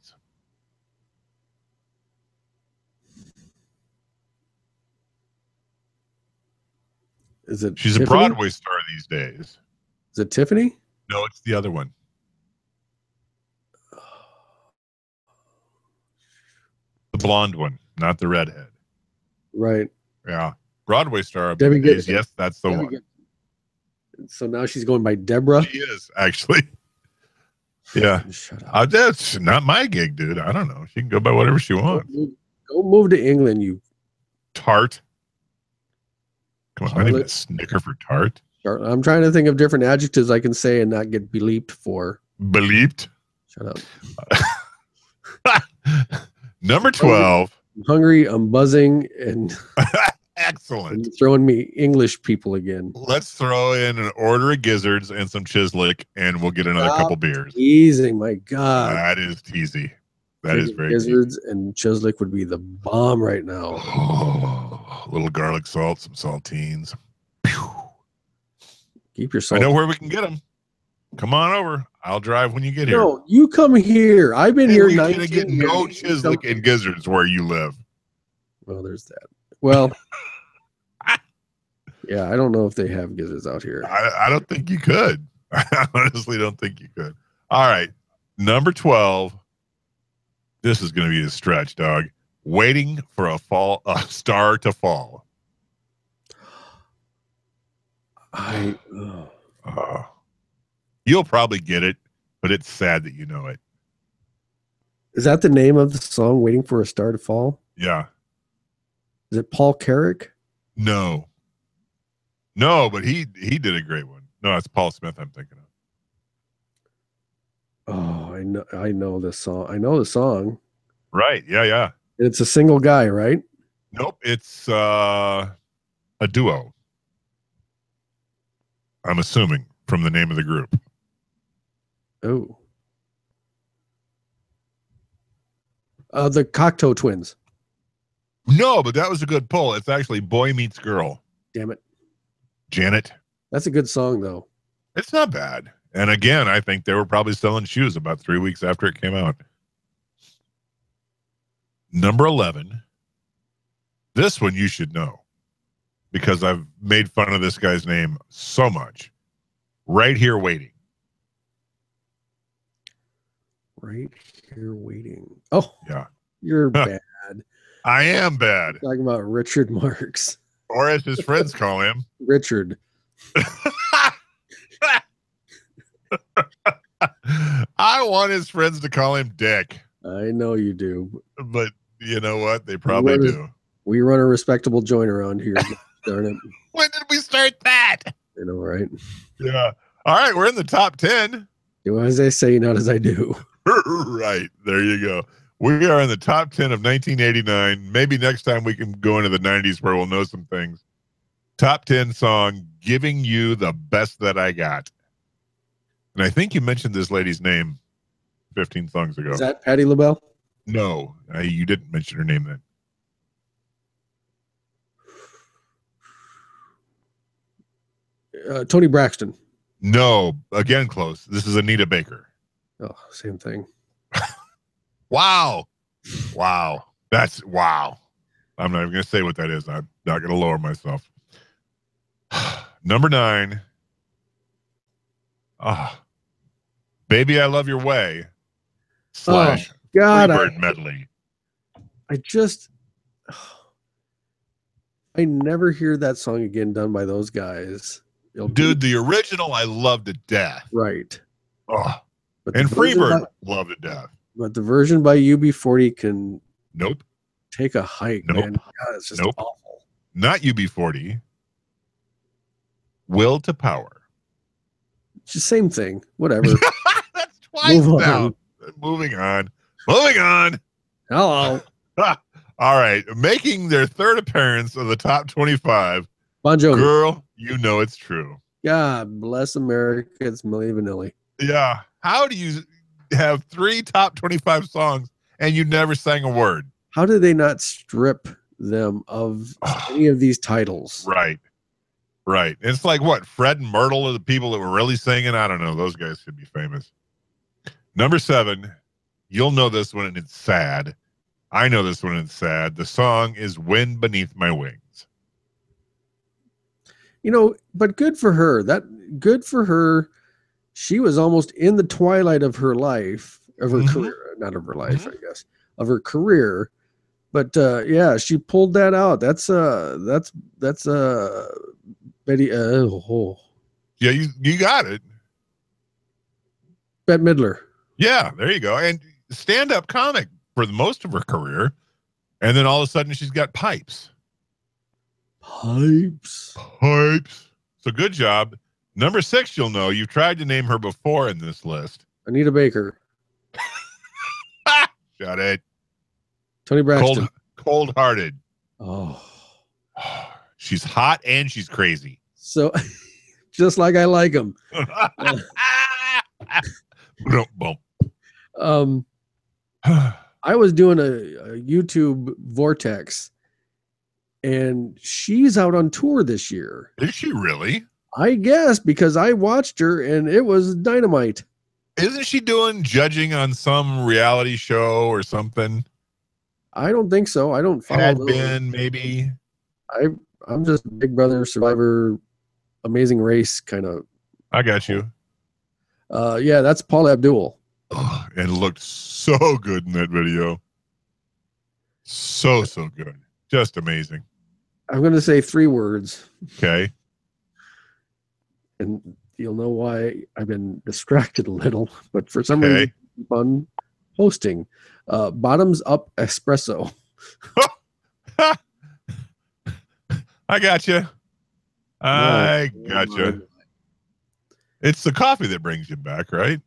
Is it? She's Tiffany? a Broadway star these days. Is it Tiffany? No, it's the other one. The blonde one, not the redhead. Right. Yeah. Broadway star of Debbie these days. Gibson. Yes, that's the Debbie one. Gibson. So now she's going by Deborah. She is, actually. Yeah. Shut up. That's not my gig, dude. I don't know. She can go by whatever she wants. Go move to England, you Tart. Come on, I need a Charlotte. snicker for tart. I'm trying to think of different adjectives I can say and not get bleeped for. Bleeped. Shut up. Number 12. I'm hungry, I'm buzzing, and Excellent. throwing me English people again. Let's throw in an order of gizzards and some chislick, and we'll get another couple beers. Teasing, my God. That is teasy. That is very Gizzards and Chislick would be the bomb right now. Oh, a little garlic salt, some saltines. Pew. Keep your I salt. know where we can get them. Come on over. I'll drive when you get here. No, you come here. I've been here We're 19 gonna get years. no chislick and gizzards where you live. Well, there's that. Well, yeah, I don't know if they have gizzards out here. I don't think you could. I honestly don't think you could. All right. Number 12. This is going to be a stretch, dog. Waiting for a star to fall. You'll probably get it, but it's sad that you know it. Is that the name of the song, Waiting for a Star to Fall? Yeah. Is it Paul Carrick? No, but he did a great one. No, it's Paul Smith I'm thinking of. Oh, I know this song. I know the song. Right. Yeah. It's a single guy, right? Nope. It's a duo. I'm assuming from the name of the group. Oh. The Cocteau Twins. No, but that was a good pull. It's actually Boy Meets Girl. Damn it. Janet. That's a good song, though. It's not bad. And again, I think they were probably selling shoes about 3 weeks after it came out. Number 11. This one you should know because I've made fun of this guy's name so much. Right Here Waiting. Right Here Waiting. Oh, yeah. You're bad. I am bad. Talking about Richard Marx. Or as his friends call him, Richard. I want his friends to call him Dick. I know you do. But you know what? They probably do. We run a respectable joint around here. Darn it. When did we start that? I know, right? Yeah. All right. We're in the top 10. Do as I say, not as I do. Right. There you go. We are in the top 10 of 1989. Maybe next time we can go into the 90s where we'll know some things. Top 10 song, Giving You the Best That I Got. And I think you mentioned this lady's name 15 songs ago. Is that Patti LaBelle? No, you didn't mention her name then. Tony Braxton. No, again, close. This is Anita Baker. Oh, same thing. Wow. That's wow. I'm not even going to say what that is. I'm not going to lower myself. Number 9. Baby, I Love Your Way. / God, Freebird medley. I never hear that song again done by those guys. Dude, the original I love to death. Right. Oh. And Freebird love to death. But the version by UB40 can take a hike, man. God, it's just awful. Not UB40. Will to Power. It's the same thing. Whatever. That's twice now. Moving on. Hello. All right. Making their third appearance of the top 25. Bon Jovi. Girl, you know it's true. God bless America. It's Milli Vanilli. Yeah. How do you have 3 top 25 songs and you never sang a word? How did they not strip them of any of these titles? Right. Right. It's like what? Fred and Myrtle are the people that were really singing? I don't know. Those guys should be famous. Number 7. You'll know this one and it's sad. I know this one and it's sad. The song is Wind Beneath My Wings. You know, but good for her. Good for her. She was almost in the twilight of her life, of her career, not of her life, I guess, of her career. But yeah, she pulled that out. That's Betty. Yeah, you got it. Bette Midler. Yeah, there you go. And stand-up comic for the most of her career. And then all of a sudden she's got pipes. Pipes. So good job. Number 6, you'll know. You've tried to name her before in this list. Anita Baker. Shut it. Tony Braxton. Cold-hearted. Oh. She's hot and she's crazy. So, just like I like them. I was doing a YouTube vortex, and she's out on tour this year. Is she really? I guess, because I watched her and it was dynamite. Isn't she doing judging on some reality show or something? I don't think so. I don't follow Had those. been, maybe. I'm just Big Brother, Survivor, Amazing Race kind of. I got you. Yeah, that's Paula Abdul. Oh, and looked so good in that video. So good. Just amazing. I'm going to say 3 words. Okay. And you'll know why I've been distracted a little, but for some reason, fun hosting. Bottoms up espresso. I got you. I got you. It's the coffee that brings you back, right?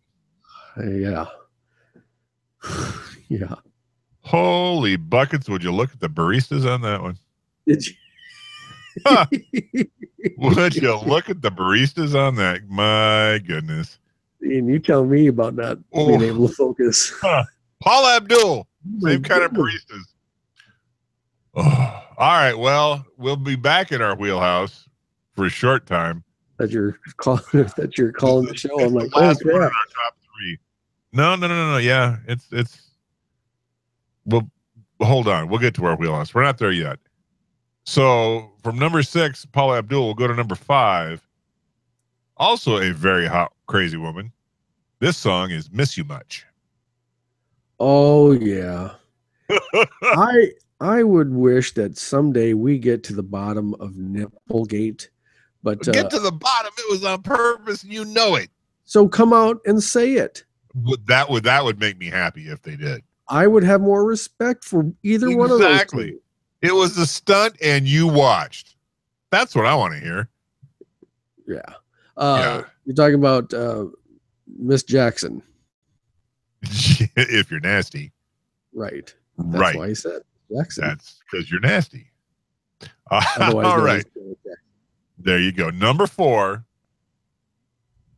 Yeah. Yeah. Holy buckets. Would you look at the baristas on that one? Did you? Huh. Would you look at the baristas on that? My goodness. And you tell me about not being able to focus. Paul Abdul, same kind of baristas. Oh, all right. Well, we'll be back in our wheelhouse for a short time. That you're calling the show. I'm like, last one in our top 3. No. Yeah, it's. Well, hold on. We'll get to our wheelhouse. We're not there yet. So from number 6, Paula Abdul, we'll go to number 5. Also a very hot, crazy woman. This song is "Miss You Much." Oh yeah. I would wish that someday we get to the bottom of Nipplegate, but get to the bottom. It was on purpose, and you know it. So come out and say it. That would make me happy if they did. I would have more respect for either one of those. Exactly. It was a stunt, and you watched. That's what I want to hear. Yeah. You're talking about Miss Jackson. If you're nasty. Right. That's why I said Jackson. That's because you're nasty. All right. There you go. Number 4.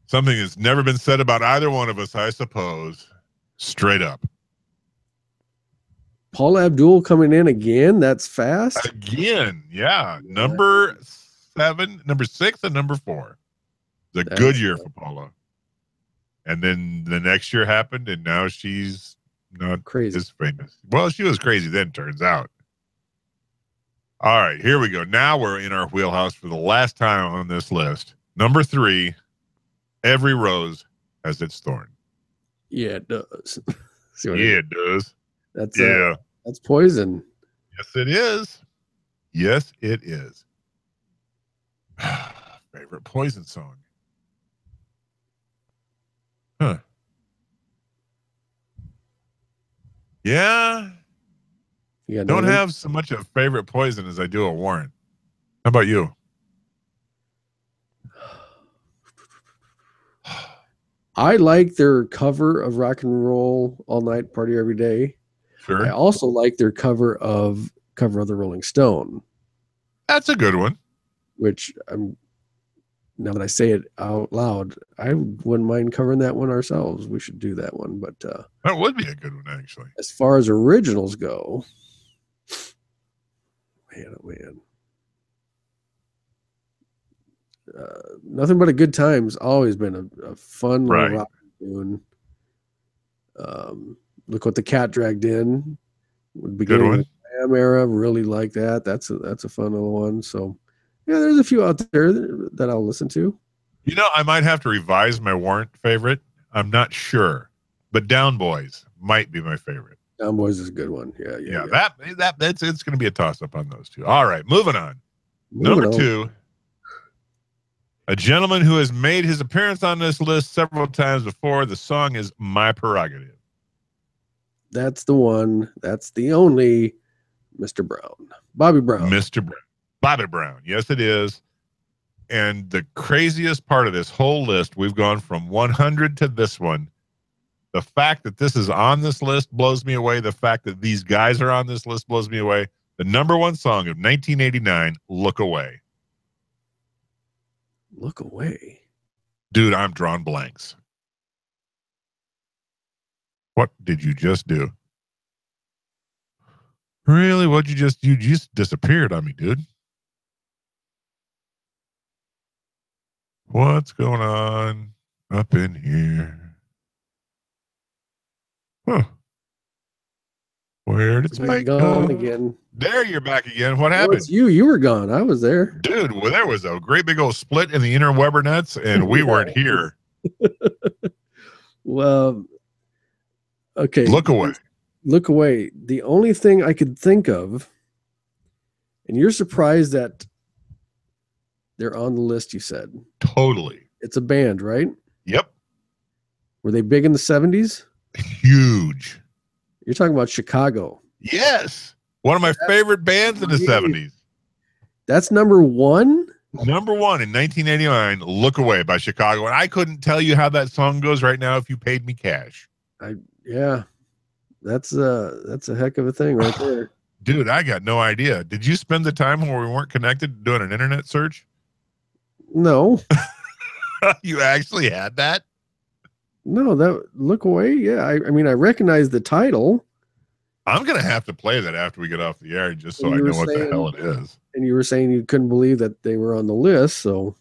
Something that's never been said about either one of us, I suppose. Straight up. Paul Abdul coming in again. That's fast. Again. Yeah. Number 7, number 6, and number 4. It's a good year for Paula. And then the next year happened, and now she's not crazy as famous. Well, she was crazy then, turns out. All right, here we go. Now we're in our wheelhouse for the last time on this list. Number 3, Every Rose Has Its Thorn. Yeah, it does. It does. That's Poison. Yes, it is. Yes, it is. Favorite Poison song. Huh. Yeah. Don't have so much of favorite Poison as I do a Warrant. How about you? I like their cover of Rock and Roll All Night, Party Every Day. Sure. I also like their cover of the Rolling Stone. That's a good one. which now that I say it out loud, I wouldn't mind covering that one ourselves. We should do that one. But That would be a good one, actually. as far as originals go, man, oh man. Nothing But a Good Time's always been a fun little Right. rock tune. Look What the Cat Dragged In. Beginning one. of the Glam era, really like that. That's a fun little one. So yeah, there's a few out there that I'll listen to. You know, I might have to revise my Warrant favorite. I'm not sure, but Down Boys might be my favorite. Down Boys is a good one. Yeah. That's it's going to be a toss up on those two. All right, moving on. Moving Number on. 2, a gentleman who has made his appearance on this list several times before. The song is My Prerogative. That's the one. That's the only Mr. Brown. Bobby Brown. Mr. Brown. Bobby Brown. Yes, it is. And the craziest part of this whole list, we've gone from 100 to this one. The fact that this is on this list blows me away. The fact that these guys are on this list blows me away. The number 1 song of 1989, Look Away. Look Away. Dude, I'm drawing blanks. What did you just do? Really? You just disappeared on me, dude. What's going on up in here? Huh. Where did Spike Gone go? again. There, you're back again. What Oh, happened? it's you. You were gone. I was there. Dude, well, there was a great big old split in the interwebber nets, and we weren't here. Well, okay. Look Away. Look Away. The only thing I could think of, and you're surprised that they're on the list, you said. Totally. It's a band, right? Yep. Were they big in the 70s? Huge. You're talking about Chicago. Yes. One of my favorite bands in the 70s. That's number 1? Number 1 in 1989, Look Away by Chicago. And I couldn't tell you how that song goes right now if you paid me cash. Yeah. That's a heck of a thing right there. Dude, I got no idea. Did you spend the time where we weren't connected doing an internet search? No. You actually had that? No, that Look Away. Yeah. I mean, I recognize the title. I'm going to have to play that after we get off the air just so And I you know were what the saying- hell it is. And you were saying you couldn't believe that they were on the list. So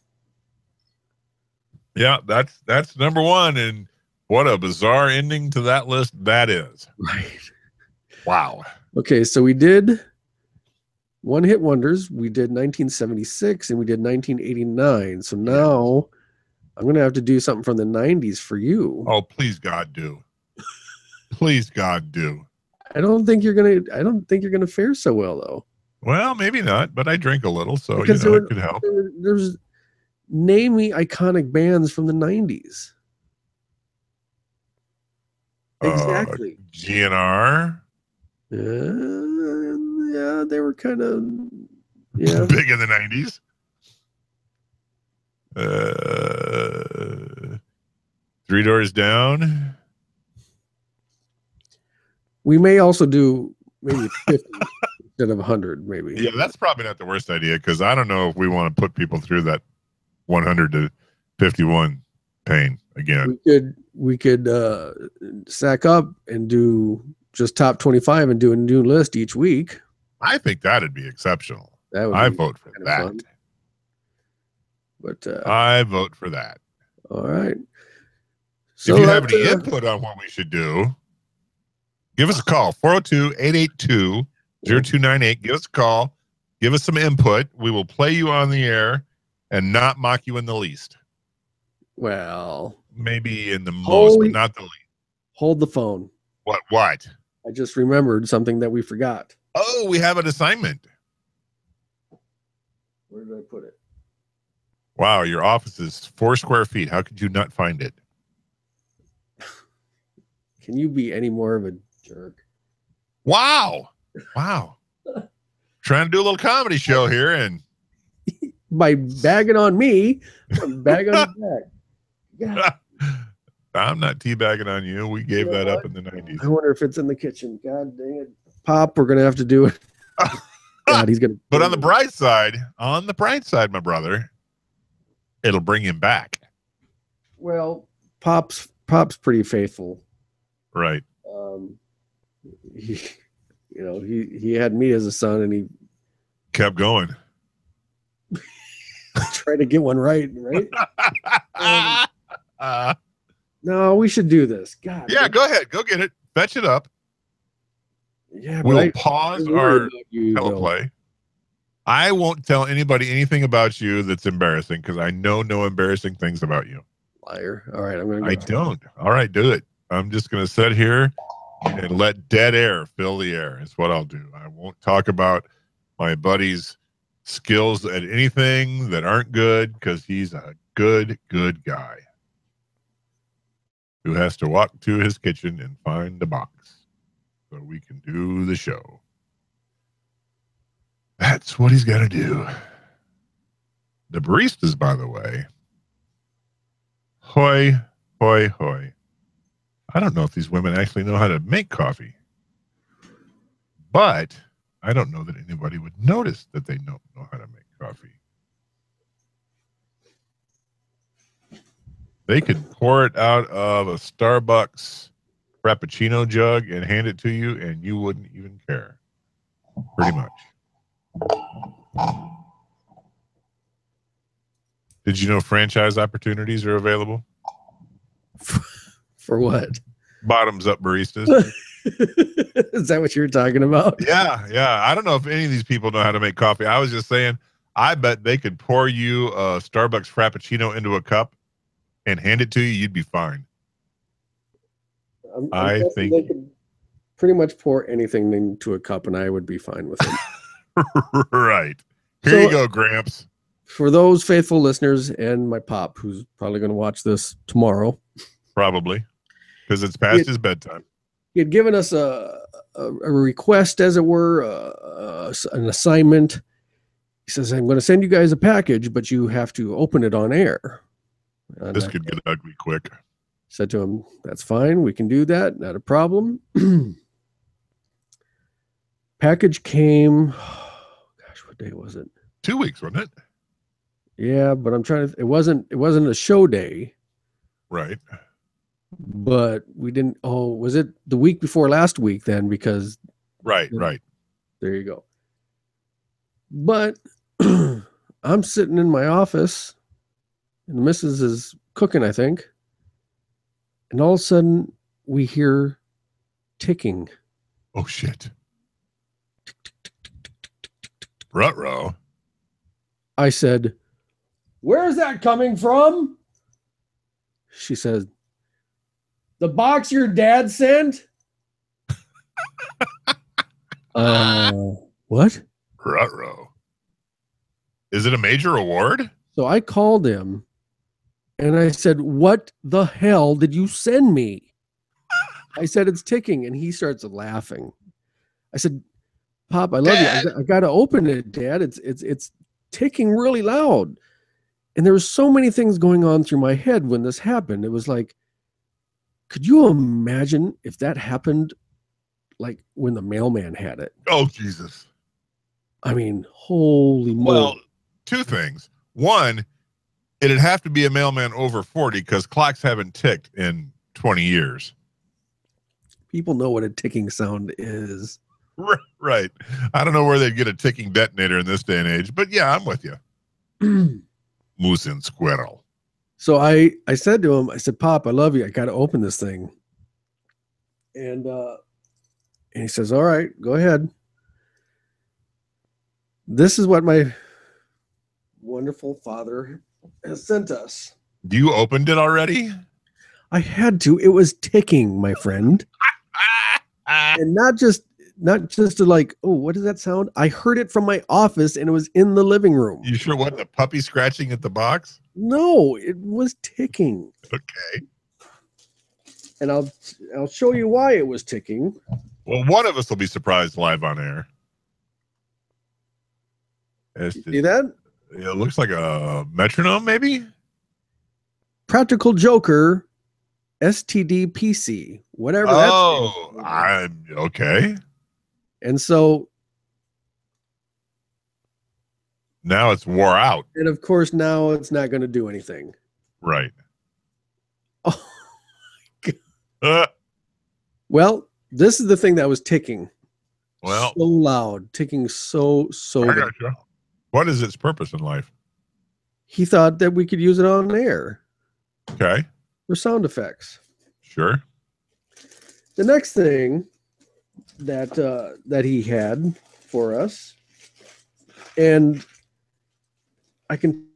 Yeah, that's number 1. And what a bizarre ending to that list that is. right. Wow. Okay, so we did one hit wonders. We did 1976 and we did 1989. So now I'm gonna have to do something from the 90s for you. Oh, please, God, do. Please, God, do. I don't think you're gonna fare so well though. Well, maybe not, but I drink a little, so Because it could help. There's name me iconic bands from the 90s. Exactly. GNR. Yeah, they were kind of Big in the 90s. Three Doors Down. We may also do maybe 50 instead of 100, maybe. Yeah, that's probably not the worst idea because I don't know if we want to put people through that 100 to 51 pain again. We could sack up and do just top 25 and do a new list each week. I think that'd be exceptional. That would I be vote for kind of that. fun. But I vote for that. all right. If you have any input on what we should do, give us a call. 402-882-0298. Give us a call. Give us some input. We will play you on the air and not mock you in the least. Well, Maybe in the most, but not the least. hold the phone. What? I just remembered something that we forgot. Oh, we have an assignment. Where did I put it? Wow, your office is 4 square feet. How could you not find it? Can you be any more of a jerk? Wow. Trying to do a little comedy show here, and By bagging on me, I'm bagging on your back. God, I'm not teabagging on you. We gave that up in the I 90s. wonder if it's in the kitchen. God dang it. Pop, we're going to have to do it. God, he's gonna. But on the bright side, my brother, it'll bring him back. Well, Pop's pretty faithful. Right. He, he had me as a son, and he kept going. Try to get one right. No, we should do this. God. Yeah, go ahead. Go get it. Fetch it up. Yeah, we'll pause our teleplay. I won't tell anybody anything about you that's embarrassing because I know no embarrassing things about you. Liar. All right, I'm going to I don't. All right, do it. I'm just going to sit here and let dead air fill the air. Is what I'll do. I won't talk about my buddy's skills at anything that aren't good because he's a good guy who has to walk to his kitchen and find a box so we can do the show. That's what he's got to do. The baristas, by the way, hoy. I don't know if these women actually know how to make coffee, but I don't know that anybody would notice that they don't know how to make coffee. They could pour it out of a Starbucks Frappuccino jug and hand it to you, and you wouldn't even care. Pretty much. Did you know franchise opportunities are available? For what? Bottoms up baristas. Is that what you're talking about? Yeah. I don't know if any of these people know how to make coffee. I was just saying, I bet they could pour you a Starbucks Frappuccino into a cup and hand it to you. You'd be fine. I think they could pretty much pour anything into a cup and I would be fine with it. Right. Here you go, Gramps. For those faithful listeners and my pop, who's probably going to watch this tomorrow. Probably. Because it's past his bedtime. He had given us a request, as it were, an assignment. He says, I'm going to send you guys a package, but you have to open it on air. And this could get ugly quick. Said to him, that's fine. We can do that. Not a problem. Package came. Gosh, what day was it? 2 weeks, wasn't it? Yeah, but I'm trying to. It wasn't a show day. Right. But we didn't. Oh, was it the week before last week then? Because. Right. There you go. But I'm sitting in my office, and the missus is cooking, I think. And all of a sudden, we hear ticking. Oh, shit. Ruh-roh. I said, where's that coming from? She said, the box your dad sent? What? Ruh-roh. Is it a major award? So I called him and I said, what the hell did you send me? I said, it's ticking. And he starts laughing. I said, Pop, I love Dad. you. I got to open it, Dad. It's ticking really loud. And there were so many things going on through my head when this happened. It was like, could you imagine if that happened like when the mailman had it? Oh, Jesus. I mean, holy moly. Well, two things. One, it'd have to be a mailman over 40 because clocks haven't ticked in 20 years. People know what a ticking sound is. Right. I don't know where they'd get a ticking detonator in this day and age, but yeah, I'm with you. Moose and squirrel. So I said to him, I said, Pop, I love you. I got to open this thing. And he says, all right, go ahead. This is what my wonderful father has sent us. You opened it already? I had to. It was ticking, my friend. And not just to like, oh, what does that sound? I heard it from my office and it was in the living room. You sure wasn't a puppy scratching at the box? No, it was ticking. Okay. And I'll show you why it was ticking. Well, one of us will be surprised live on air. See that? It looks like a metronome, maybe? Practical Joker STD PC, whatever. Oh, I'm okay. And so Now it's wore out. And of course, now it's not going to do anything. Right. Oh, Uh, well, this is the thing that was ticking. well, So loud, ticking so I bad. got you. What is its purpose in life? He thought that we could use it on air Okay. for sound effects. Sure. The next thing that that he had for us, and I can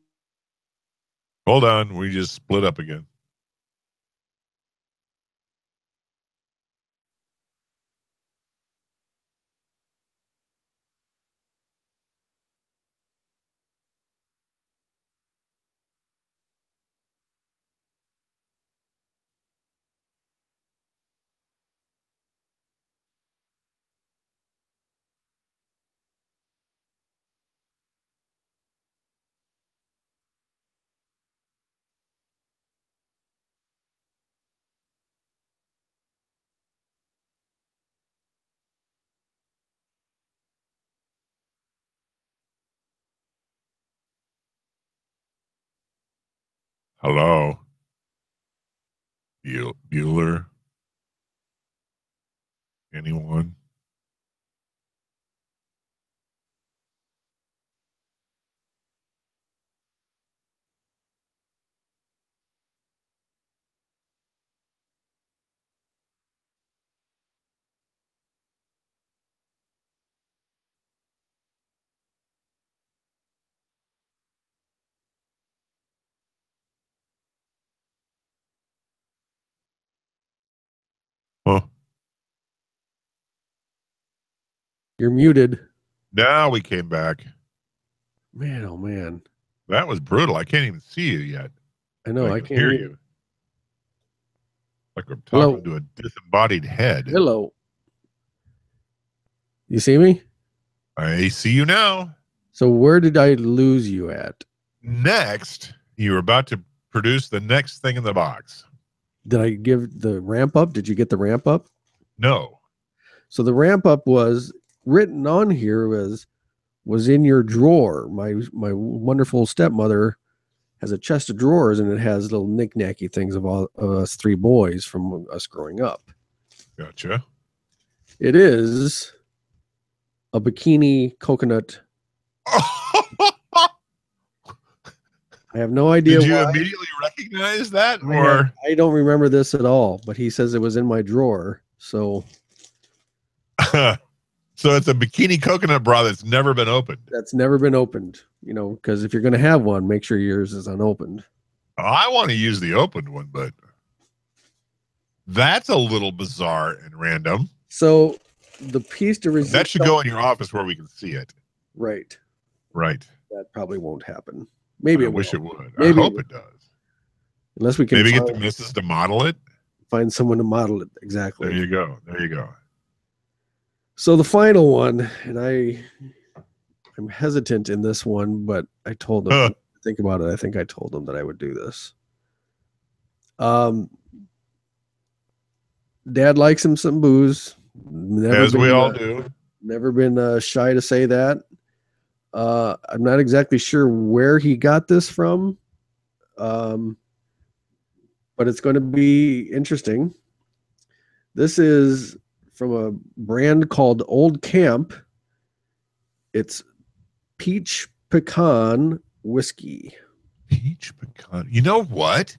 Hold on. We just split up again. Hello. Bueller? Anyone? Huh. You're muted. Now we came back. Man, oh man. That was brutal. I can't even see you yet. I know, I can can't hear hear you. Like we're Hello. talking to a disembodied head. Hello. You see me? I see you now. So where did I lose you at? Next, you're about to produce the next thing in the box. Did I give the ramp up? Did you get the ramp up? No. So the ramp up was written on here was in your drawer. My wonderful stepmother has a chest of drawers, and it has little knick-knacky things of all of us three boys from us growing up. Gotcha. It is a bikini coconut. I have no idea Did you why. immediately recognize that? Or I don't remember this at all, but he says it was in my drawer. So so it's a bikini coconut bra that's never been opened. that's never been opened, because if you're going to have one, make sure yours is unopened. I want to use the opened one, but that's a little bizarre and random. So the piece de resistance. That should go in your office where we can see it. Right. Right. That probably won't happen. Maybe I it wish will. it would. Maybe I hope it does. Unless we can maybe get the missus to model it. Find someone to model it. Exactly. There you go. There you go. So the final one, and I'm hesitant in this one, but I told them, think about it. I think I told them that I would do this. Dad likes him some booze. As we all do. Never been shy to say that. I'm not exactly sure where he got this from, but it's going to be interesting. This is from a brand called Old Camp. It's peach pecan whiskey. Peach pecan. You know what?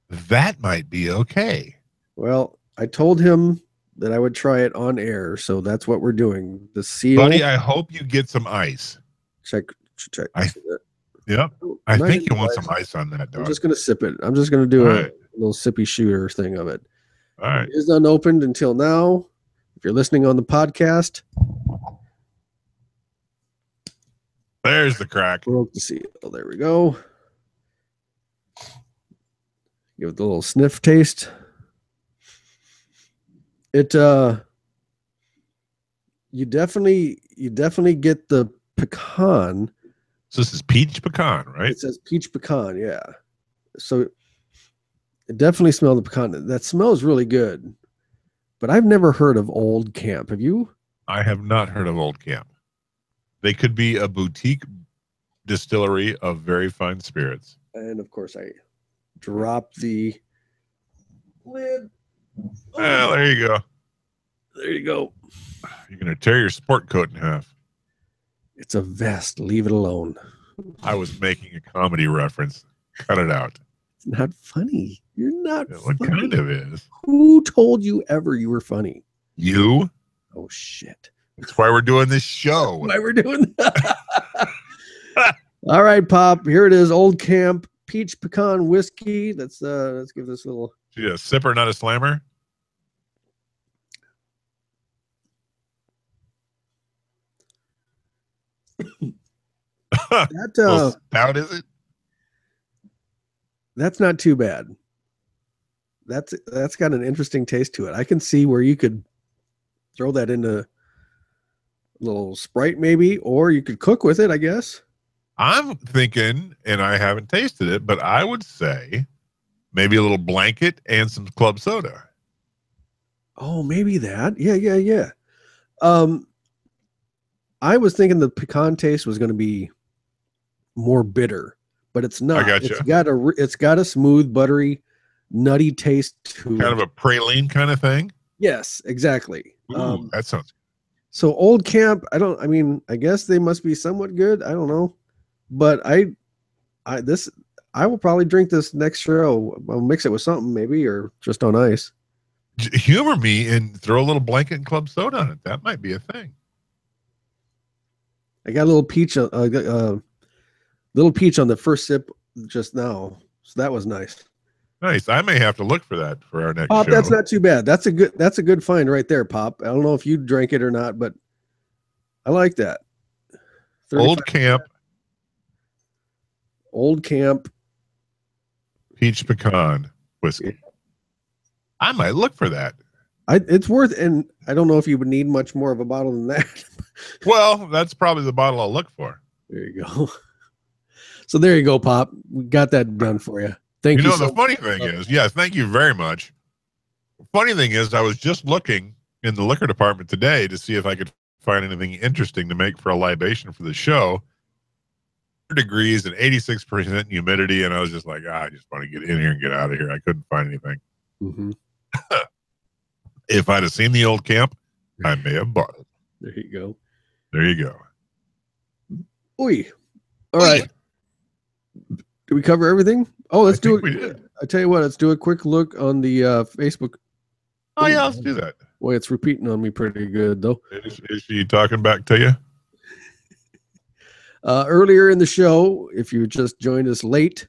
That might be okay. Well, I told him that I would try it on air, so that's what we're doing. The seal. Buddy, I hope you get some ice. Check. Yep. I think you want some ice on that, dog. I'm just going to sip it. I'm just going to do a little sippy shooter thing of it. All right. It is unopened until now. If you're listening on the podcast, there's the crack. Broke the seal. There we go. Give it a little sniff taste. It you definitely get the pecan. So this is peach pecan, right? It says peach pecan, yeah. So it definitely smells the pecan. That smells really good. But I've never heard of Old Camp. Have you? I have not heard of Old Camp. They could be a boutique distillery of very fine spirits. And of course, I drop the lid. Well, there you go. There you go. You're going to tear your sport coat in half. It's a vest. Leave it alone. I was making a comedy reference. Cut it out. It's not funny. You're not What funny. kind of is? Who told you ever you were funny? You? Oh, shit. That's why we're doing this show. Why we're doing that. All right, Pop. Here it is. Old Camp Peach Pecan Whiskey. Let's give this a little. Yeah, sipper, not a slammer. That stout, is it? That's not too bad. That's got an interesting taste to it. I can see where you could throw that into a little Sprite maybe, or you could cook with it, I guess. I'm thinking, and I haven't tasted it, but I would say maybe a little blanket and some club soda. Oh, maybe that. Yeah. I was thinking the pecan taste was going to be more bitter, but it's not. I gotcha. It's got a smooth, buttery, nutty taste to Kind of a praline kind of thing. Yes, exactly. Ooh, that sounds. So Old Camp, I guess they must be somewhat good. I don't know, but I will probably drink this next show. I'll mix it with something maybe, or just on ice. Humor me and throw a little blanket and club soda on it. That might be a thing. I got a little peach, on the first sip just now, so that was nice. Nice. I may have to look for that for our next Pop, show. that's not too bad. That's a good find right there, Pop. I don't know if you drank it or not, but I like that. Old Camp Peach Pecan Whiskey. I might look for that. It's worth, and I don't know if you would need much more of a bottle than that. Well, that's probably the bottle I'll look for. There you go. So there you go, Pop. We got that done for you. Thank you. The funny thing is, thank you very much. The funny thing is, I was just looking in the liquor department today to see if I could find anything interesting to make for a libation for the show. 100 degrees and 86% humidity, and I was just like, I just want to get in here and get out of here. I couldn't find anything. Mm-hmm. If I'd have seen the Old Camp, I may have bought it. There you go. There you go. Oi. All right. Did we cover everything? Oh, let's do it. We did. I tell you what, let's do a quick look on the Facebook. Oh, yeah, let's do that. Boy, it's repeating on me pretty good, though. Is she talking back to you? Earlier in the show, if you just joined us late,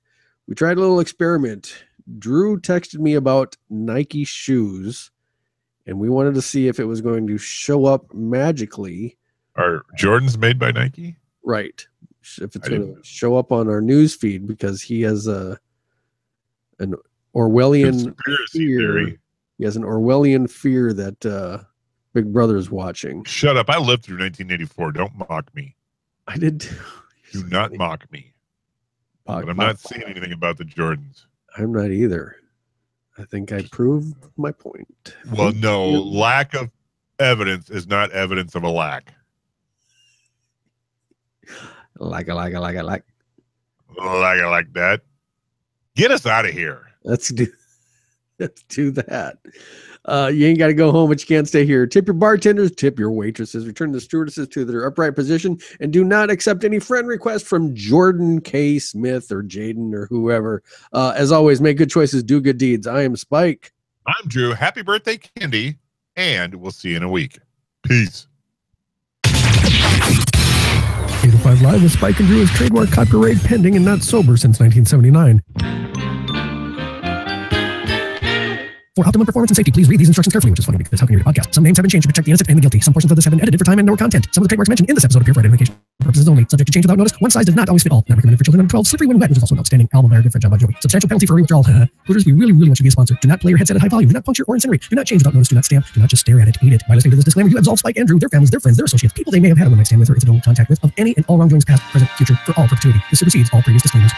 we tried a little experiment. Drew texted me about Nike shoes, and we wanted to see if it was going to show up magically. Are Jordans made by Nike? Right. If it's going to show up on our news feed, because he has an Orwellian conspiracy theory. He has an Orwellian fear that Big Brother is watching. Shut up. I lived through 1984. Don't mock me. I did too. Do not mock me. But I'm not seeing anything about the Jordans. I'm not either. I think I proved my point. Well, no, lack of evidence is not evidence of a lack. Like that. Get us out of here. Let's do that. You ain't got to go home, but you can't stay here. Tip your bartenders, tip your waitresses, return the stewardesses to their upright position, and do not accept any friend requests from Jordan K. Smith or Jaden or whoever. As always, make good choices, do good deeds. I am Spike. I'm Drew. Happy birthday, Candy, and we'll see you in a week. Peace. 805 Live with Spike and Drew is trademark copyright pending and not sober since 1979. For optimum performance and safety, please read these instructions carefully, which is funny because how can you read a podcast? Some names have been changed to protect the innocent and the guilty. Some portions of this have been edited for time and or content. Some of the trademarks mentioned in this episode appear for identification purposes only. Subject to change without notice. One size does not always fit all. Not recommended for children under 12. Slippery When Wet, which is also an outstanding album by our good friend John Bon Jovi. Substantial penalty for re-withdrawal. Hooters, we really want you to be a sponsor. Do not play your headset at high volume. Do not puncture or incinerate. Do not change without notice. Do not stamp. Do not just stare at it. Eat it. By listening to this disclaimer, you absolve Spike, Andrew, their families, their friends, their associates, people they may have had a one-night stand with or incidental contact with, of any and all wrongdoings past, present, future, for all perpetuity. This supersedes all previous disclaimers.